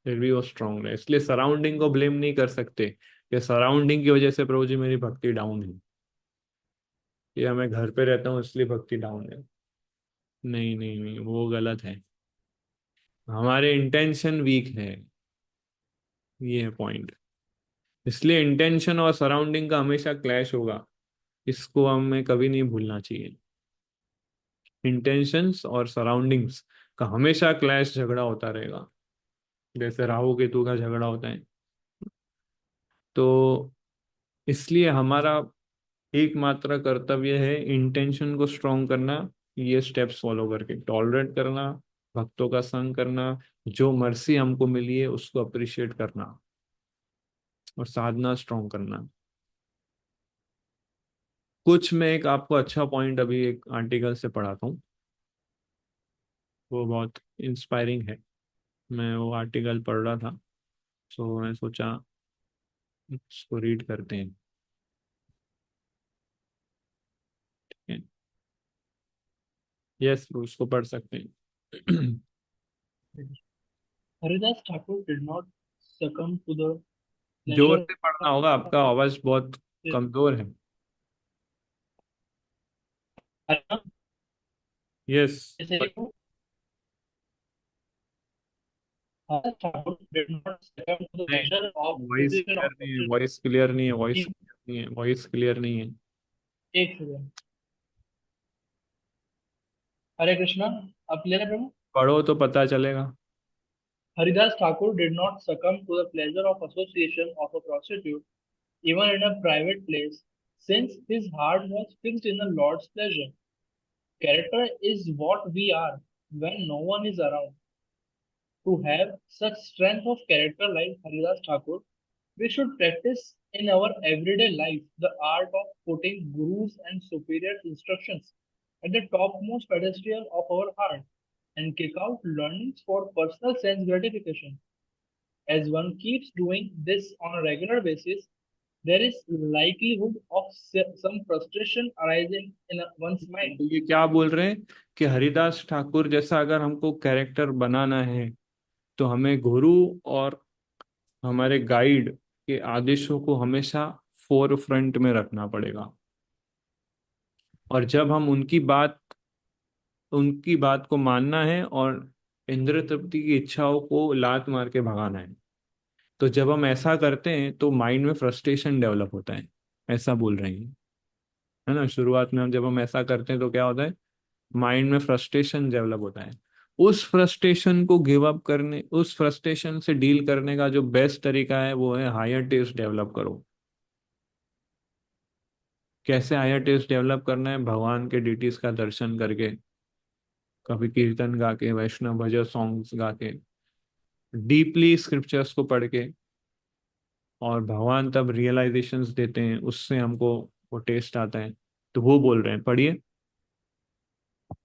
Speaker 1: फिर भी वो स्ट्रांग रहे। इसलिए सराउंडिंग को ब्लेम नहीं कर सकते कि सराउंडिंग की वजह से प्रभु जी मेरी भक्ति डाउन है, या मैं घर पे रहता हूँ इसलिए भक्ति डाउन है। नहीं नहीं नहीं, वो गलत है। हमारे इंटेंशन वीक है, ये है पॉइंट। इसलिए इंटेंशन और सराउंडिंग का हमेशा क्लैश होगा, इसको हमें कभी नहीं भूलना चाहिए। इंटेंशंस और सराउंडिंग्स का हमेशा क्लैश, झगड़ा होता रहेगा, जैसे राहु केतु का झगड़ा होता है। तो इसलिए हमारा एकमात्र कर्तव्य है इंटेंशन को स्ट्रॉन्ग करना, ये स्टेप्स फॉलो करके टॉलरेट करना, भक्तों का संग करना, जो मर्सी हमको मिली है उसको अप्रिशिएट करना, और साधना स्ट्रॉन्ग करना। कुछ मैं एक आपको अच्छा पॉइंट अभी एक आर्टिकल से पढ़ाता हूँ, वो बहुत इंस्पायरिंग है। मैं वो आर्टिकल पढ़ रहा था, तो मैं सोचा उसको रीड करते हैं। यस, उसको पढ़ सकते हैं।
Speaker 2: Haridas Thakur did not succumb to the
Speaker 1: जोर
Speaker 2: pleasure
Speaker 1: से पढ़ना
Speaker 2: of
Speaker 1: होगा, आपका आवाज बहुत
Speaker 2: his
Speaker 1: कमजोर है। Yes.
Speaker 2: Haridas Thakur did not succumb to the
Speaker 1: नहीं,
Speaker 2: pleasure of
Speaker 1: voice
Speaker 2: association
Speaker 1: clear
Speaker 2: of
Speaker 1: नहीं है,
Speaker 2: social.
Speaker 1: वॉइस क्लियर नहीं है, वॉइस
Speaker 2: He-
Speaker 1: क्लियर नहीं है, वॉइस क्लियर नहीं है।
Speaker 2: एक सेकंड। हरे कृष्णा, आप ले रहे प्रभु।
Speaker 1: पढ़ो तो पता चलेगा।
Speaker 2: Haridas Thakur did not succumb to the pleasure of association of a prostitute, even in a private place, since his heart was fixed in the Lord's pleasure. Character is what we are when no one is around. To have such strength of character like Haridas Thakur, we should practice in our everyday life the art of putting Guru's and superior instructions at the topmost pedestal of our heart and kick out learnings for personal sense gratification. As one keeps doing this on a regular basis, there is likelihood of some frustration arising in one's mind.
Speaker 1: तो ये क्या बोल रहे हैं कि हरिदास ठाकुर जैसा अगर हमको कैरेक्टर बनाना है, तो हमें गुरु और हमारे गाइड के आदेशों को हमेशा फोर फ्रंट में रखना पड़ेगा। और जब हम उनकी बात को मानना है, और इंद्र तृप्ति की इच्छाओं को लात मार के भगाना है। तो जब हम ऐसा करते हैं तो माइंड में फ्रस्ट्रेशन डेवलप होता है, ऐसा बोल रहे हैं, है ना। शुरुआत में हम जब हम ऐसा करते हैं तो क्या होता है, माइंड में फ्रस्ट्रेशन डेवलप होता है। उस फ्रस्ट्रेशन को गिव अप करने, उस फ्रस्ट्रेशन से डील करने का जो बेस्ट तरीका है वो है हायर टेस्ट डेवलप करो। कैसे हायर टेस्ट डेवलप करना है, भगवान के डिटीज का दर्शन करके, कभी कीर्तन गा के, वैष्णव भजन सॉन्ग्स गा के, डीपली स्क्रिप्चर्स को पढ़ के। और भगवान तब रियलाइजेशंस देते हैं, उससे हमको वो टेस्ट आता है। तो वो बोल रहे हैं, पढ़िए।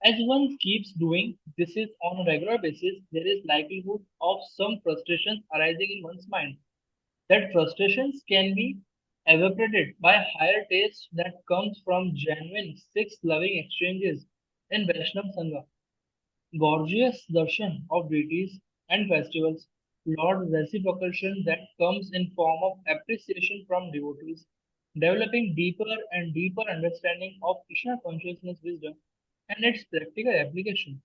Speaker 2: As one keeps doing this is on a regular basis, there is likelihood of some frustrations arising in one's mind. That frustrations can be evaporated by higher taste that comes from genuine six-loving exchanges in Vaishnava Sangha. Gorgeous darshan of deities and festivals, Lord reciprocation that comes in form of appreciation from devotees, developing deeper and deeper understanding of Krishna consciousness wisdom and its practical application.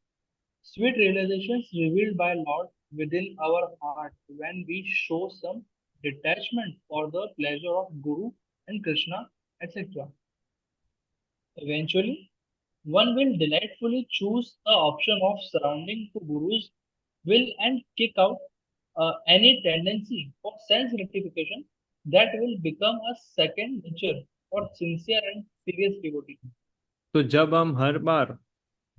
Speaker 2: Sweet realizations revealed by Lord within our heart when we show some detachment for the pleasure of Guru and Krishna, etc. Eventually, one will delightfully choose the option of surrounding to Guru's will and kick out any tendency for sense gratification that will become a second nature for sincere and serious devotee.
Speaker 1: तो जब हम हर बार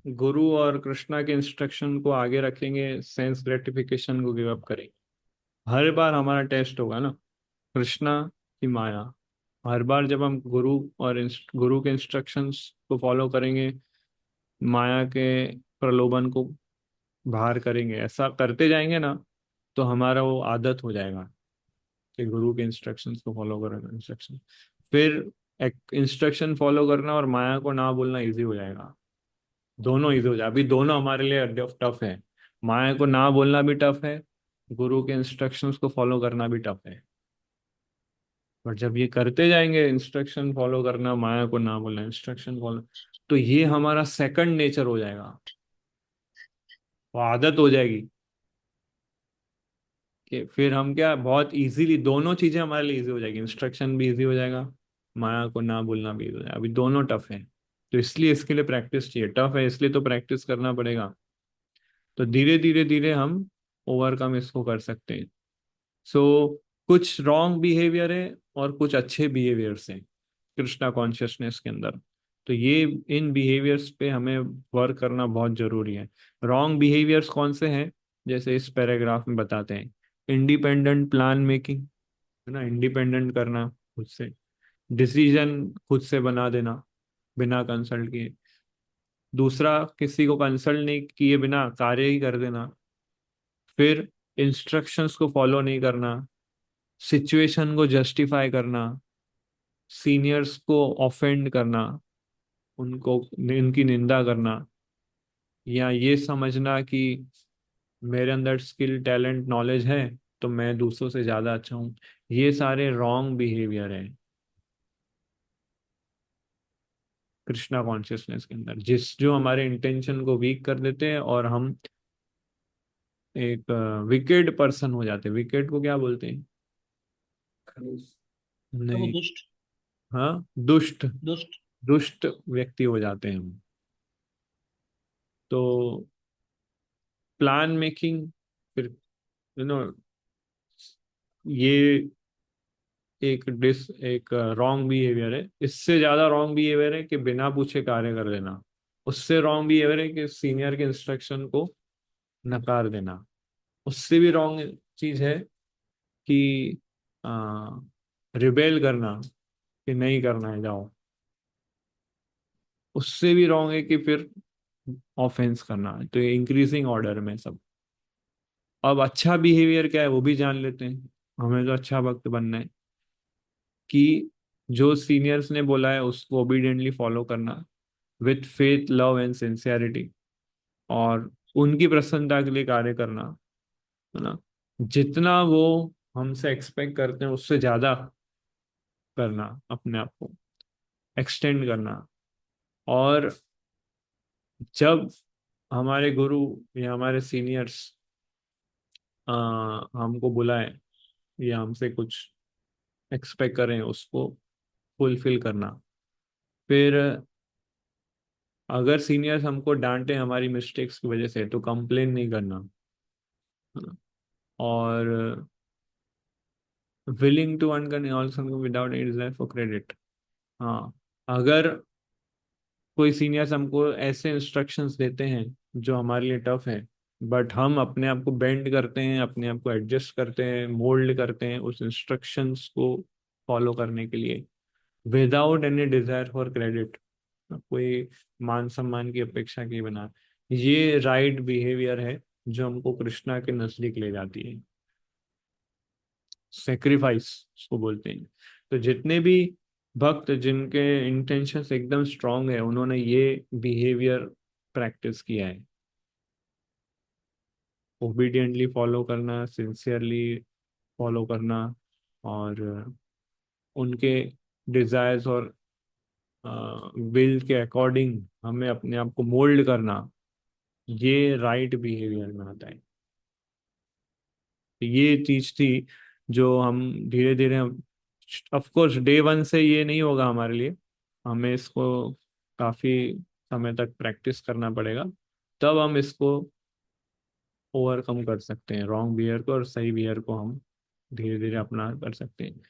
Speaker 1: गुरु और कृष्णा के इंस्ट्रक्शन को आगे रखेंगे, सेंस ग्रेटिफिकेशन को गिव अप करेंगे, हर बार हमारा टेस्ट होगा ना, कृष्णा की माया। हर बार जब हम गुरु के इंस्ट्रक्शंस को फॉलो करेंगे, माया के प्रलोभन को बाहर करेंगे, ऐसा करते जाएंगे ना, तो हमारा वो आदत हो जाएगा कि गुरु के इंस्ट्रक्शंस को फॉलो करेंगे। इंस्ट्रक्शन फिर एक इंस्ट्रक्शन फॉलो करना और माया को ना बोलना इजी हो जाएगा। दोनों इजी हो जाए, अभी दोनों हमारे लिए टफ है। माया को ना बोलना भी टफ है, गुरु के इंस्ट्रक्शंस को फॉलो करना भी टफ है। बट जब ये करते जाएंगे, इंस्ट्रक्शन फॉलो करना, माया को ना बोलना, इंस्ट्रक्शन फॉलो, तो ये हमारा सेकंड नेचर हो जाएगा, वो आदत हो जाएगी कि फिर हम क्या बहुत इजीली दोनों चीजें हमारे लिए इजी हो जाएगी, इंस्ट्रक्शन भी इजी हो जाएगा, माया को ना बोलना भी इजी हो जाएगा। अभी दोनों टफ है, तो इसलिए इसके लिए प्रैक्टिस चाहिए। टफ है इसलिए तो प्रैक्टिस करना पड़ेगा। तो धीरे धीरे धीरे हम ओवरकम इसको कर सकते हैं। सो कुछ रॉन्ग बिहेवियर है और कुछ अच्छे बिहेवियर्स हैं कृष्णा कॉन्शियसनेस के अंदर। तो ये इन बिहेवियर्स पे हमें वर्क करना बहुत जरूरी है। रॉन्ग बिहेवियर्स कौन से हैं, जैसे इस पैराग्राफ में बताते हैं। इंडिपेंडेंट प्लान मेकिंग, है ना, इंडिपेंडेंट करना खुद से, डिसीजन खुद से बना देना बिना कंसल्ट किए। दूसरा, किसी को कंसल्ट नहीं किए बिना कार्य ही कर देना। फिर इंस्ट्रक्शंस को फॉलो नहीं करना, सिचुएशन को जस्टिफाई करना, सीनियर्स को ऑफेंड करना, उनको उनकी निंदा करना, या ये समझना कि मेरे अंदर स्किल टैलेंट नॉलेज है तो मैं दूसरों से ज्यादा अच्छा हूँ। ये सारे रॉन्ग बिहेवियर है कृष्णा कॉन्शियसनेस के अंदर, जिस जो हमारे इंटेंशन को वीक कर देते हैं और हम एक विकेड पर्सन हो जाते हैं। विकेड को क्या बोलते हैं?
Speaker 2: वो
Speaker 1: नहीं।
Speaker 2: दुष्ट।
Speaker 1: हाँ, दुष्ट।
Speaker 2: दुष्ट।
Speaker 1: दुष्ट व्यक्ति हो जाते हैं हम। तो प्लान मेकिंग, फिर ये एक रॉन्ग बिहेवियर है। इससे ज्यादा रॉन्ग बिहेवियर है कि बिना पूछे कार्य कर देना। उससे रॉन्ग बिहेवियर है कि सीनियर के इंस्ट्रक्शन को नकार देना। उससे भी रॉन्ग चीज है कि रिबेल करना, कि नहीं करना है जाओ। उससे भी रॉन्ग है कि फिर ऑफेंस करना है। तो ये इंक्रीजिंग ऑर्डर में सब। अब अच्छा बिहेवियर क्या है वो भी जान लेते हैं। हमें तो अच्छा वक्त बनना है कि जो सीनियर्स ने बोला है उसको ओबीडियंटली फॉलो करना, with faith love and sincerity, और उनकी प्रसन्नता के लिए कार्य करना, है ना। जितना वो हमसे एक्सपेक्ट करते हैं उससे ज्यादा करना, अपने आप को एक्सटेंड करना। और जब हमारे गुरु या हमारे सीनियर्स हमको बुलाए या हमसे कुछ एक्सपेक्ट करें, उसको फुलफिल करना। फिर अगर सीनियर्स हमको डांटे हमारी मिस्टेक्स की वजह से, तो कंप्लेन नहीं करना, है ना। और विलिंग टू अर्न करनी all something without any desire for credit. हाँ, अगर कोई सीनियर्स हमको ऐसे इंस्ट्रक्शंस देते हैं जो हमारे लिए टफ है, बट हम अपने आप को बेंड करते हैं, अपने आप को एडजस्ट करते हैं, मोल्ड करते हैं उस इंस्ट्रक्शंस को फॉलो करने के लिए, without any desire for credit, कोई मान सम्मान की अपेक्षा के बिना, ये राइट बिहेवियर है जो हमको कृष्णा के नजदीक ले जाती है। सेक्रीफाइस उसको बोलते हैं। तो जितने भी भक्त जिनके इंटेंशंस एकदम स्ट्रांग है, उन्होंने ये बिहेवियर प्रैक्टिस किया है। ओबीडियंटली फॉलो करना, सिंसियरली फॉलो करना, और उनके डिजायर्स और विल के अकॉर्डिंग हमें अपने आप को मोल्ड करना, ये राइट बिहेवियर में आता है। ये चीज थी जो हम धीरे धीरे, ऑफ कोर्स डे वन से ये नहीं होगा हमारे लिए, हमें इसको काफी समय तक प्रैक्टिस करना पड़ेगा। तब हम इसको ओवरकम कर सकते हैं, रॉन्ग बिहेवियर को, और सही बिहेवियर को हम धीरे धीरे अपना कर सकते हैं।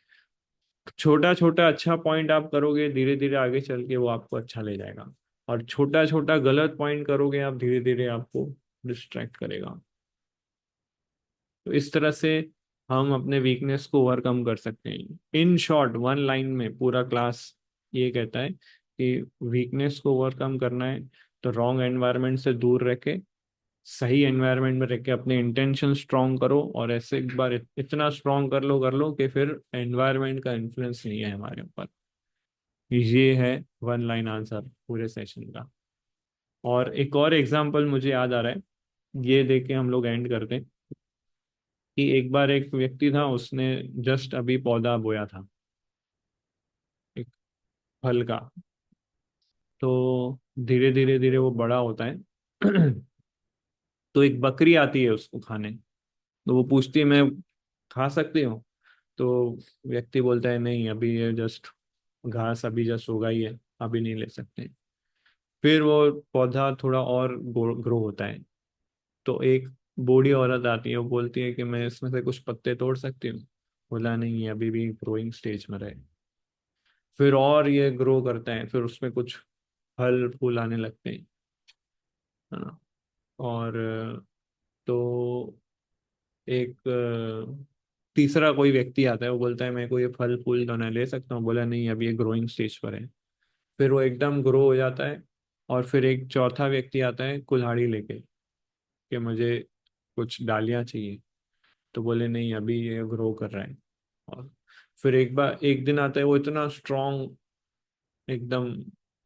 Speaker 1: छोटा छोटा अच्छा पॉइंट आप करोगे, धीरे धीरे आगे चल के वो आपको अच्छा ले जाएगा। और छोटा छोटा गलत पॉइंट करोगे आप, धीरे धीरे आपको डिस्ट्रैक्ट करेगा। तो इस तरह से हम अपने वीकनेस को ओवरकम कर सकते हैं। इन शॉर्ट, वन लाइन में पूरा क्लास ये कहता है कि वीकनेस को ओवरकम करना है तो रॉन्ग एनवायरनमेंट से दूर रह के सही एनवायरनमेंट में रह के अपने इंटेंशन स्ट्रांग करो, और ऐसे एक बार इतना स्ट्रांग कर लो कि फिर एनवायरनमेंट का इन्फ्लुएंस नहीं है हमारे ऊपर। ये है वन लाइन आंसर पूरे सेशन का। और एक और एग्जांपल मुझे याद आ रहा है, ये देख के हम लोग एंड करते हैं। कि एक बार एक व्यक्ति था, उसने जस्ट अभी पौधा बोया था, एक फल का। तो धीरे धीरे धीरे वो बड़ा होता है। तो एक बकरी आती है उसको खाने। तो वो पूछती है, मैं खा सकती हूँ? तो व्यक्ति बोलता है, नहीं, अभी ये जस्ट घास अभी जस्ट उगा ही है, अभी नहीं ले सकते। फिर वो पौधा थोड़ा और ग्रो होता है। तो एक बूढ़ी औरत आती है, वो बोलती है कि मैं इसमें से कुछ पत्ते तोड़ सकती हूँ? बोला, नहीं, ये अभी भी ग्रोइंग स्टेज में रहे। फिर और ये ग्रो करता है, फिर उसमें कुछ फल फूल आने लगते हैं, है ना। और तो एक तीसरा कोई व्यक्ति आता है, वो बोलता है, मैं कोई फल फूल तो नहीं ले सकता हूँ? बोला, नहीं, अभी ये ग्रोइंग स्टेज पर है। फिर वो एकदम ग्रो हो जाता है। और फिर एक चौथा व्यक्ति आता है कुल्हाड़ी लेके, कि मुझे कुछ डालियाँ चाहिए। तो बोले, नहीं, अभी ये ग्रो कर रहा है। और फिर एक बार एक दिन आता है, वो इतना स्ट्रांग, एकदम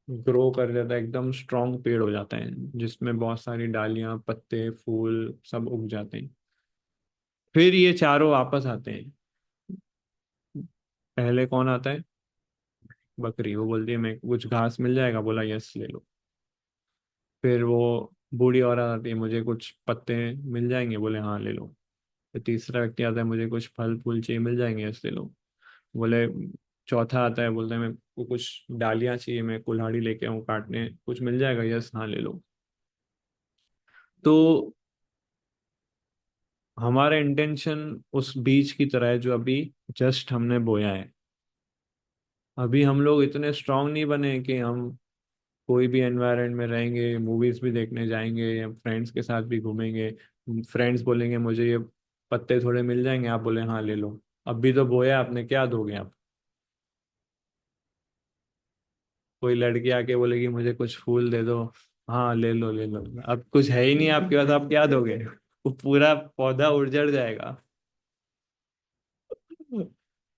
Speaker 1: ग्रो कर जाता है, एकदम स्ट्रांग पेड़ हो जाता है, जिसमें बहुत सारी डालियां, पत्ते, फूल सब उग जाते हैं। फिर ये चारों वापस आते हैं। पहले कौन आता है? बकरी। वो बोलती है, मैं कुछ घास मिल जाएगा? बोला, यस, ले लो। फिर वो बूढ़ी औरत आती है, मुझे कुछ पत्ते मिल जाएंगे? बोले, हाँ, ले लो। फिर तीसरा व्यक्ति आता है, मुझे कुछ फल फूल चाहिए, मिल जाएंगे? यस, ले लो। बोले, चौथा आता है, बोलता है, मैं को कुछ डालियां चाहिए, मैं कुल्हाड़ी लेके आऊँ काटने, कुछ मिल जाएगा? यस, हाँ, ले लो। तो हमारा इंटेंशन उस बीज की तरह है जो अभी जस्ट हमने बोया है। अभी हम लोग इतने स्ट्रांग नहीं बने कि हम कोई भी एनवायरनमेंट में रहेंगे, मूवीज भी देखने जाएंगे या फ्रेंड्स के साथ भी घूमेंगे। फ्रेंड्स बोलेंगे, मुझे ये पत्ते थोड़े मिल जाएंगे? आप बोले, हाँ, ले लो। अभी तो बोया आपने, क्या दोगे आप? कोई लड़की आके बोलेगी, मुझे कुछ फूल दे दो? हाँ, ले लो, ले लो। अब कुछ है ही नहीं आपके पास, आप क्या दोगे? वो पूरा पौधा उजड़ जाएगा।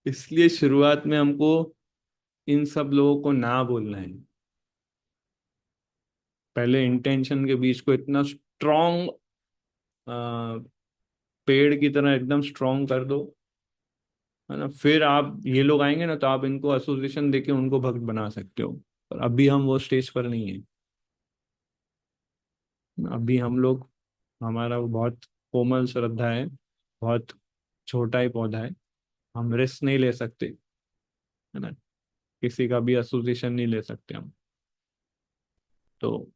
Speaker 1: इसलिए शुरुआत में हमको इन सब लोगों को ना बोलना है। पहले इंटेंशन के बीच को इतना स्ट्रॉन्ग, पेड़ की तरह एकदम स्ट्रॉन्ग कर दो, है ना। फिर आप ये लोग आएंगे ना, तो आप इनको एसोसिएशन देके उनको भक्त बना सकते हो। पर अभी हम वो स्टेज पर नहीं है। अभी हम लोग, हमारा वो बहुत कोमल श्रद्धा है, बहुत छोटा ही पौधा है। हम रिस्क नहीं ले सकते, है ना। किसी का भी एसोसिएशन नहीं ले सकते हम। तो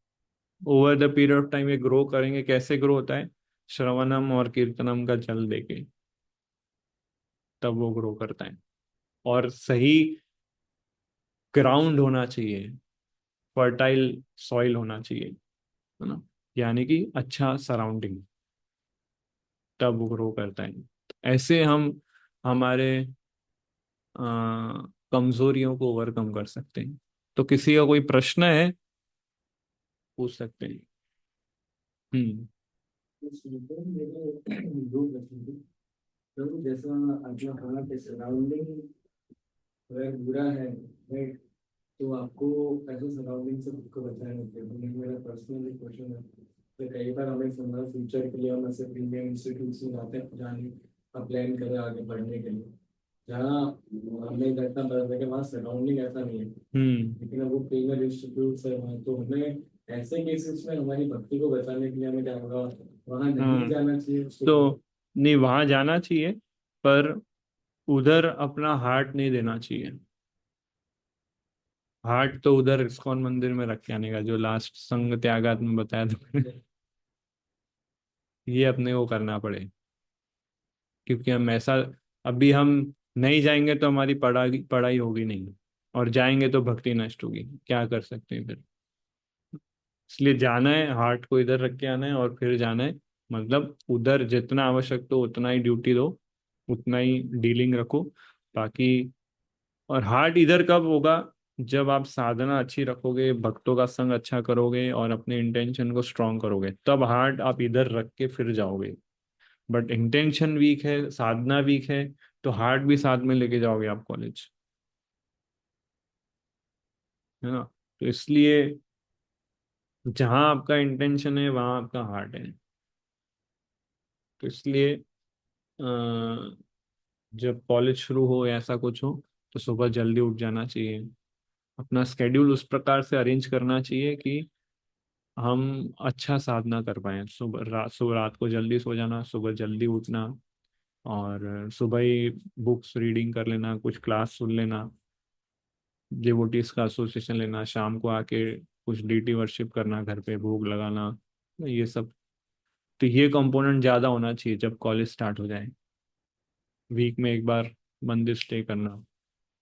Speaker 1: over the period of time ये ग्रो करेंगे। कैसे ग्रो होता है? श्रवणम और कीर्तनम का जल देके, तब वो ग्रो करता है। और सही ग्राउंड होना चाहिए, फर्टाइल सॉइल होना चाहिए, है ना। यानी कि अच्छा सराउंडिंग, तब वो ग्रो करता है। ऐसे हम हमारे कमजोरियों को ओवरकम कर सकते हैं। तो किसी का कोई प्रश्न है, पूछ सकते हैं। हम्म।
Speaker 3: दो प्रश्न थे। तो जैसा अपना खाना के सराउंडिंग अगर बुरा है, राइट, तो आपको ऐसे सराउंडिंग से खुद को बचाना चाहिए। तो मेरा पर्सनल क्वेश्चन है, तो कई बार हमें सुना फ्यूचर के लिए हम ऐसे प्रीमियम इंस्टीट्यूट में जाते हैं जाने का प्लान करें आगे बढ़ने के लिए, जहाँ हमें इतना पता है कि वहाँ सराउंडिंग ऐसा नहीं है,
Speaker 1: हम्म।
Speaker 3: लेकिन अब वो प्रीमियम इंस्टीट्यूट है वहाँ, तो हमें ऐसे केसेस में हमारी भक्ति को बचाने के लिए हमें क्या होगा, वहाँ नहीं
Speaker 1: हाँ,
Speaker 3: जाना चाहिए उसको।
Speaker 1: तो नहीं, वहां जाना चाहिए, पर उधर अपना हार्ट नहीं देना चाहिए। हार्ट तो उधर इस्कॉन मंदिर में रख के आने का, जो लास्ट संग त्यागात में बताया था मैंने। ये अपने को करना पड़े, क्योंकि हम ऐसा, अभी हम नहीं जाएंगे तो हमारी पढ़ाई पढ़ाई होगी नहीं, और जाएंगे तो भक्ति नष्ट होगी। क्या कर सकते हैं फिर? इसलिए जाना है, हार्ट को इधर रख के आना है, और फिर जाना है। मतलब उधर जितना आवश्यक तो उतना ही ड्यूटी दो, उतना ही डीलिंग रखो, बाकी। और हार्ट इधर कब होगा? जब आप साधना अच्छी रखोगे, भक्तों का संग अच्छा करोगे, और अपने इंटेंशन को स्ट्रांग करोगे, तब हार्ट आप इधर रख के फिर जाओगे। बट इंटेंशन वीक है, साधना वीक है, तो हार्ट भी साथ में लेके जाओगे आप कॉलेज। है ना। तो इसलिए जहाँ आपका इंटेंशन है वहाँ आपका हार्ट है। तो इसलिए जब कॉलेज शुरू हो या ऐसा कुछ हो तो सुबह जल्दी उठ जाना चाहिए। अपना स्केड्यूल उस प्रकार से अरेंज करना चाहिए कि हम अच्छा साधना कर पाए। सुबह रात को जल्दी सो जाना, सुबह जल्दी उठना, और सुबह ही बुक्स रीडिंग कर लेना, कुछ क्लास सुन लेना, डिवोटीज का एसोसिएशन लेना, शाम को आके कुछ डीटी वर्शिप करना, घर पे भोग लगाना, ये सब। तो ये कंपोनेंट ज़्यादा होना चाहिए जब कॉलेज स्टार्ट हो जाए। वीक में एक बार मंदिर स्टे करना,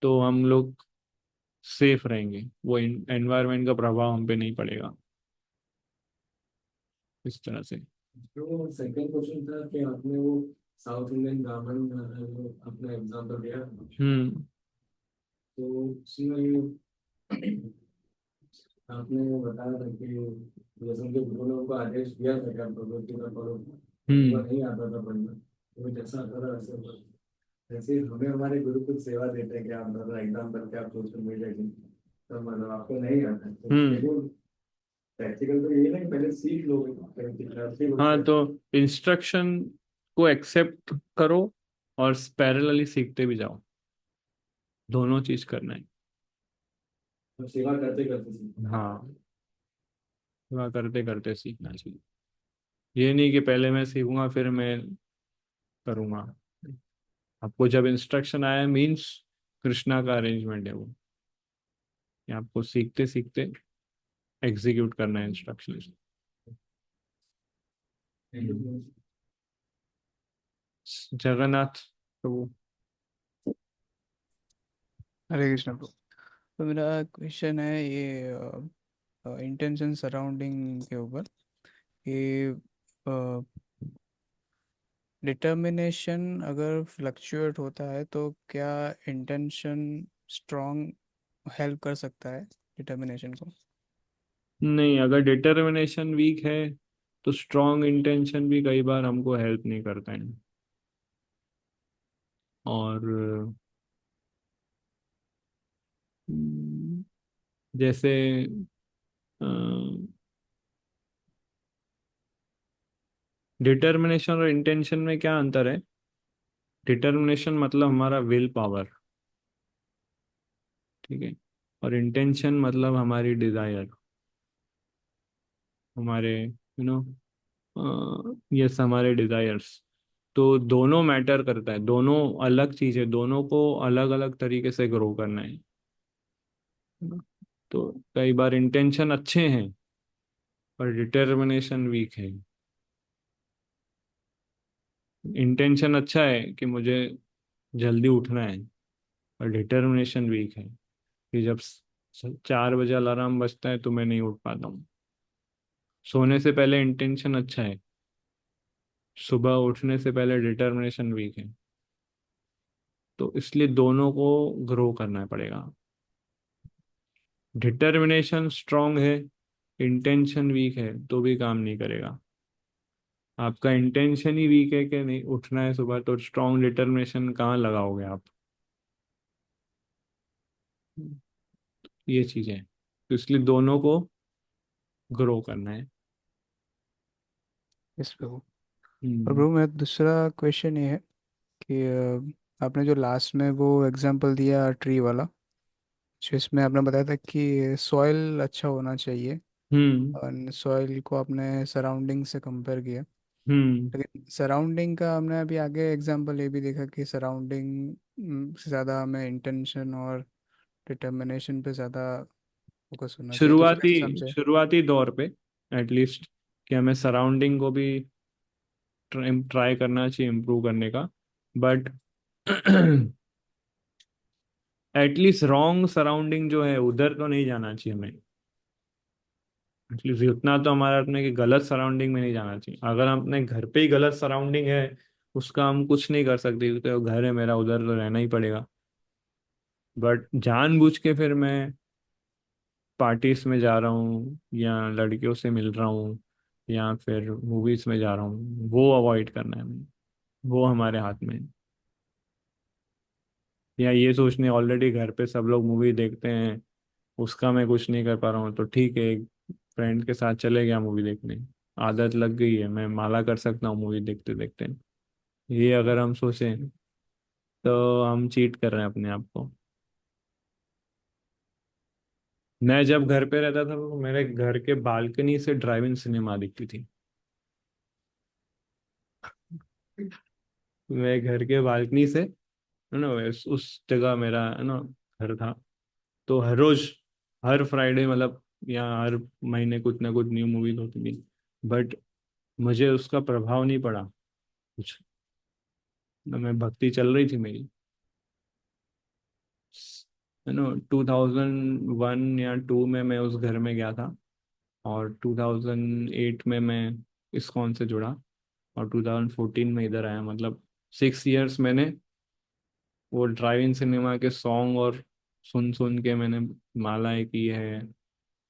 Speaker 1: तो हम लोग सेफ रहेंगे, वो एनवायरनमेंट का प्रभाव हम पे नहीं पड़ेगा इस तरह से।
Speaker 3: तो सेकंड क्वेश्चन था कि आपने वो साउथ इंडियन ब्राह्मण अपना एग्जाम्पल दिया,
Speaker 1: हम्म।
Speaker 3: तो उसमें आपने वो बताया था कि जैसे उनके गुरु ने उनको आदेश दिया था कि आप भगवत गीता पढ़ो, उनको
Speaker 1: हम्म।
Speaker 3: नहीं आता था पढ़ना, तो जैसा आता था वैसे पढ़ो। जैसे हमें हमारे गुरु कुछ सेवा देते हैं कि आप मतलब एग्जाम करके आप सोशल मीडिया की, तो मतलब आपको नहीं आता है, तो
Speaker 1: हम्म।
Speaker 3: देखो प्रैक्टिकल तो ये है ना कि पहले सीख लो, फिर
Speaker 1: हाँ,
Speaker 3: उससे
Speaker 1: तो इंस्ट्रक्शन को एक्सेप्ट करो और पैरेलली सीखते भी जाओ, दोनों चीज करना है।
Speaker 3: सेवा करते करते सीखो।
Speaker 1: हाँ, सेवा करते करते सीखना चाहिए। ये नहीं कि पहले मैं सीखूंगा फिर मैं करूंगा। आपको जब इंस्ट्रक्शन आया मीन्स कृष्णा का अरेंजमेंट है वो, कि आपको सीखते सीखते एग्जीक्यूट करना है इंस्ट्रक्शन। जगन्नाथ प्रभु।
Speaker 4: हरे कृष्ण ब्रो। तो मेरा क्वेश्चन है ये इंटेंशन सराउंडिंग के ऊपर कि डिटर्मिनेशन अगर फ्लक्चुएट होता है तो क्या इंटेंशन स्ट्रॉन्ग हेल्प कर सकता है डिटर्मिनेशन को?
Speaker 1: नहीं, अगर डिटर्मिनेशन वीक है तो स्ट्रॉन्ग इंटेंशन भी कई बार हमको हेल्प नहीं करता है। और जैसे डिटर्मिनेशन और इंटेंशन में क्या अंतर है? डिटर्मिनेशन मतलब हमारा विल पावर, ठीक है, और इंटेंशन मतलब हमारी डिजायर, हमारे यस, हमारे डिजायर्स। तो दोनों मैटर करता है, दोनों अलग चीज है, दोनों को अलग अलग तरीके से ग्रो करना है ना? तो कई बार इंटेंशन अच्छे हैं पर डिटर्मिनेशन वीक है। इंटेंशन अच्छा है कि मुझे जल्दी उठना है, और डिटर्मिनेशन वीक है कि जब 4 बजे अलार्म बजता है तो मैं नहीं उठ पाता हूँ। सोने से पहले इंटेंशन अच्छा है, सुबह उठने से पहले डिटर्मिनेशन वीक है। तो इसलिए दोनों को ग्रो करना पड़ेगा। डिटर्मिनेशन स्ट्रांग है, इंटेंशन वीक है तो भी काम नहीं करेगा। आपका इंटेंशन ही वीक है कि नहीं उठना है सुबह, तो स्ट्रांग डिटर्मिनेशन कहाँ लगाओगे आप? ये चीजें हैं। तो इसलिए दोनों को ग्रो करना है।
Speaker 4: यस प्रभु। और
Speaker 1: हम्म।
Speaker 4: प्रभु मेरा दूसरा क्वेश्चन ये है कि आपने जो लास्ट में वो एग्जांपल दिया ट्री वाला, जिसमें आपने बताया था कि सॉइल अच्छा होना चाहिए
Speaker 1: हम्म।
Speaker 4: और सॉइल को आपने सराउंडिंग से कंपेयर किया।
Speaker 1: हम्म।
Speaker 4: लेकिन सराउंडिंग का हमने अभी आगे एग्जांपल ये भी देखा कि सराउंडिंग से ज़्यादा हमें इंटेंशन और डिटर्मिनेशन पे ज़्यादा फोकस होना चाहिए, तो फिर
Speaker 1: शुरुआती
Speaker 4: इस हिसाब से।
Speaker 1: शुरुआती दौर पे एटलीस्ट, कि हमें सराउंडिंग को भी ट्राई करना चाहिए इम्प्रूव करने का। बट एटलीस्ट रॉन्ग सराउंडिंग जो है उधर तो नहीं जाना चाहिए हमें। एटलीस्ट उतना तो हमारा अपने कि गलत सराउंडिंग में नहीं जाना चाहिए। अगर हम अपने घर पे ही गलत सराउंडिंग है, उसका हम कुछ नहीं कर सकते, तो घर है मेरा, उधर तो रहना ही पड़ेगा। बट जानबूझ के फिर मैं पार्टीज में जा रहा हूँ या लड़कियों से मिल रहा हूँ या फिर मूवीज में जा रहा हूँ, वो अवॉइड करना है हमें। वो हमारे हाथ में है। या ये सोचने ऑलरेडी घर पे सब लोग मूवी देखते हैं, उसका मैं कुछ नहीं कर पा रहा हूँ, तो ठीक है, एक फ्रेंड के साथ चले गया मूवी देखने, आदत लग गई है, मैं माला कर सकता हूँ मूवी देखते देखते। ये अगर हम सोचें तो हम चीट कर रहे हैं अपने आप को। मैं जब घर पे रहता था तो मेरे घर के बालकनी से ड्राइव इन सिनेमा दिखती थी। मेरे घर के बालकनी से, है ना, उस जगह मेरा, है ना, घर था। तो हर रोज, हर फ्राइडे मतलब, या हर महीने कुछ ना कुछ न्यू मूवीज होती थी। बट मुझे उसका प्रभाव नहीं पड़ा कुछ, ना, मैं भक्ति चल रही थी मेरी, है ना। 2001 या 2 में मैं उस घर में गया था, और 2008 में मैं इस्कॉन से जुड़ा, और 2014 में इधर आया। मतलब 6 इयर्स मैंने वो ड्राइव इन सिनेमा के सॉन्ग और सुन सुन के मैंने मालाएं की है।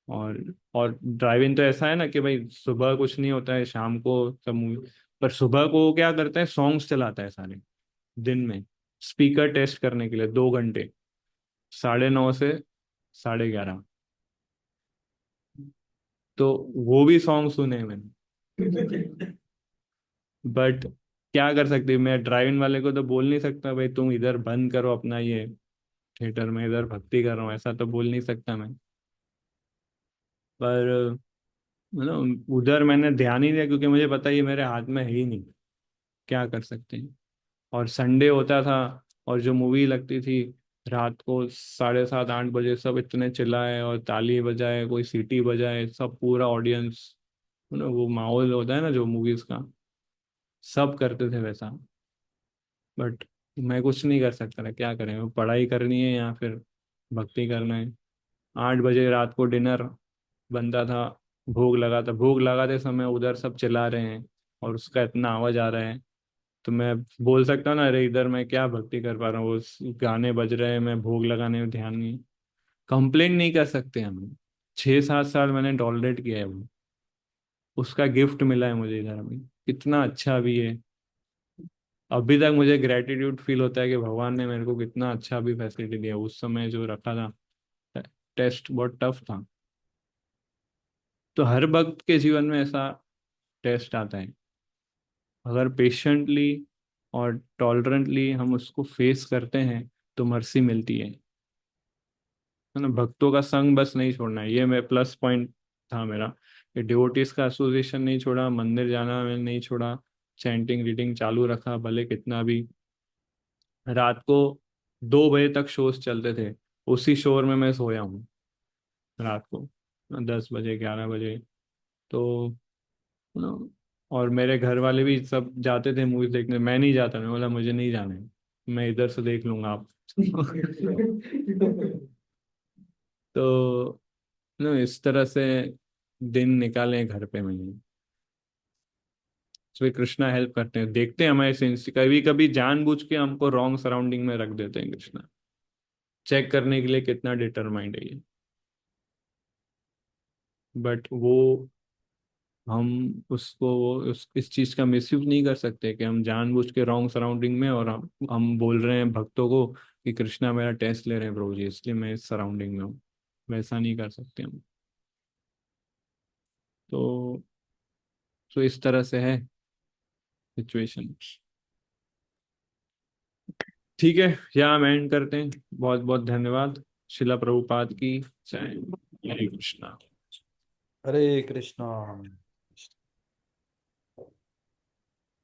Speaker 1: और ड्राइव इन तो ऐसा है ना कि भाई सुबह कुछ नहीं होता है, शाम को सब मूवी, पर सुबह को वो क्या करते हैं, सॉन्ग्स चलाता है सारे दिन में, स्पीकर टेस्ट करने के लिए 2 घंटे, 9:30 से 11:30। तो वो भी सॉन्ग सुने हैं मैंने। बट क्या कर सकते हैं, मैं ड्राइव इन वाले को तो बोल नहीं सकता भाई तुम इधर बंद करो अपना ये थिएटर में, इधर भक्ति कर रहा हूँ, ऐसा तो बोल नहीं सकता मैं। पर मतलब उधर मैंने ध्यान ही दिया, क्योंकि मुझे पता है ये मेरे हाथ में है ही नहीं, क्या कर सकते हैं। और संडे होता था, और जो मूवी लगती थी रात को 7:30 8 बजे, सब इतने चिल्लाए और ताली बजाए, कोई सीटी बजाए, सब पूरा ऑडियंस, वो माहौल होता है ना जो मूवीज का, सब करते थे वैसा। बट मैं कुछ नहीं कर सकता था, क्या करें, वो पढ़ाई करनी है या फिर भक्ति करना है। 8 बजे रात को डिनर बनता था, भोग लगाते समय उधर सब चिल्ला रहे हैं और उसका इतना आवाज आ रहा है, तो मैं बोल सकता हूँ ना, अरे इधर मैं क्या भक्ति कर पा रहा हूँ, गाने बज रहे हैं, मैं भोग लगाने में ध्यान नहीं। कंप्लेन नहीं कर सकते हम। 6 7 साल मैंने टॉलरेट किया है वो, उसका गिफ्ट मिला है मुझे इधर अभी, कितना अच्छा भी है। अभी तक मुझे ग्रेटिट्यूड फील होता है कि भगवान ने मेरे को कितना अच्छा भी फैसिलिटी दिया, उस समय जो रखा था, टेस्ट बहुत टफ था। तो हर भक्त के जीवन में ऐसा टेस्ट आता है, अगर पेशेंटली और टॉलरेंटली हम उसको फेस करते हैं तो मर्सी मिलती है ना। भक्तों का संग बस नहीं छोड़ना है, ये मैं प्लस पॉइंट था मेरा, कि डिवोटीज का एसोसिएशन नहीं छोड़ा, मंदिर जाना मैंने नहीं छोड़ा, चैंटिंग रीडिंग चालू रखा, भले कितना भी। रात को 2 बजे तक शोज चलते थे, उसी शोर में मैं सोया हूँ रात को, 10 बजे 11 बजे। तो ना, और मेरे घर वाले भी सब जाते थे मूवीज देखने, मैं नहीं जाता, मैं बोला मुझे नहीं जाना है, मैं इधर से देख लूंगा आप। तो ना इस तरह से दिन निकाले घर पे मैंने। श्री कृष्णा हेल्प करते हैं, देखते हैं हमारे सेंस, कभी कभी जानबूझ के हमको रॉन्ग सराउंडिंग में रख देते हैं कृष्णा, चेक करने के लिए कितना डिटरमाइंड है ये। बट वो हम उसको इस चीज का मिसयूज नहीं कर सकते कि हम जानबूझ के रॉन्ग सराउंडिंग में, और हम बोल रहे हैं भक्तों को कि कृष्णा मेरा टेस्ट ले रहे हैं प्रभु जी, इसलिए मैं इस सराउंडिंग में हूँ। वैसा नहीं कर सकते हम। तो इस तरह से है सिचुएशन। ठीक है, यहाँ हम एंड करते हैं। बहुत बहुत धन्यवाद। शिला प्रभुपाद की जय। हरे कृष्णा।
Speaker 5: हरे कृष्णा।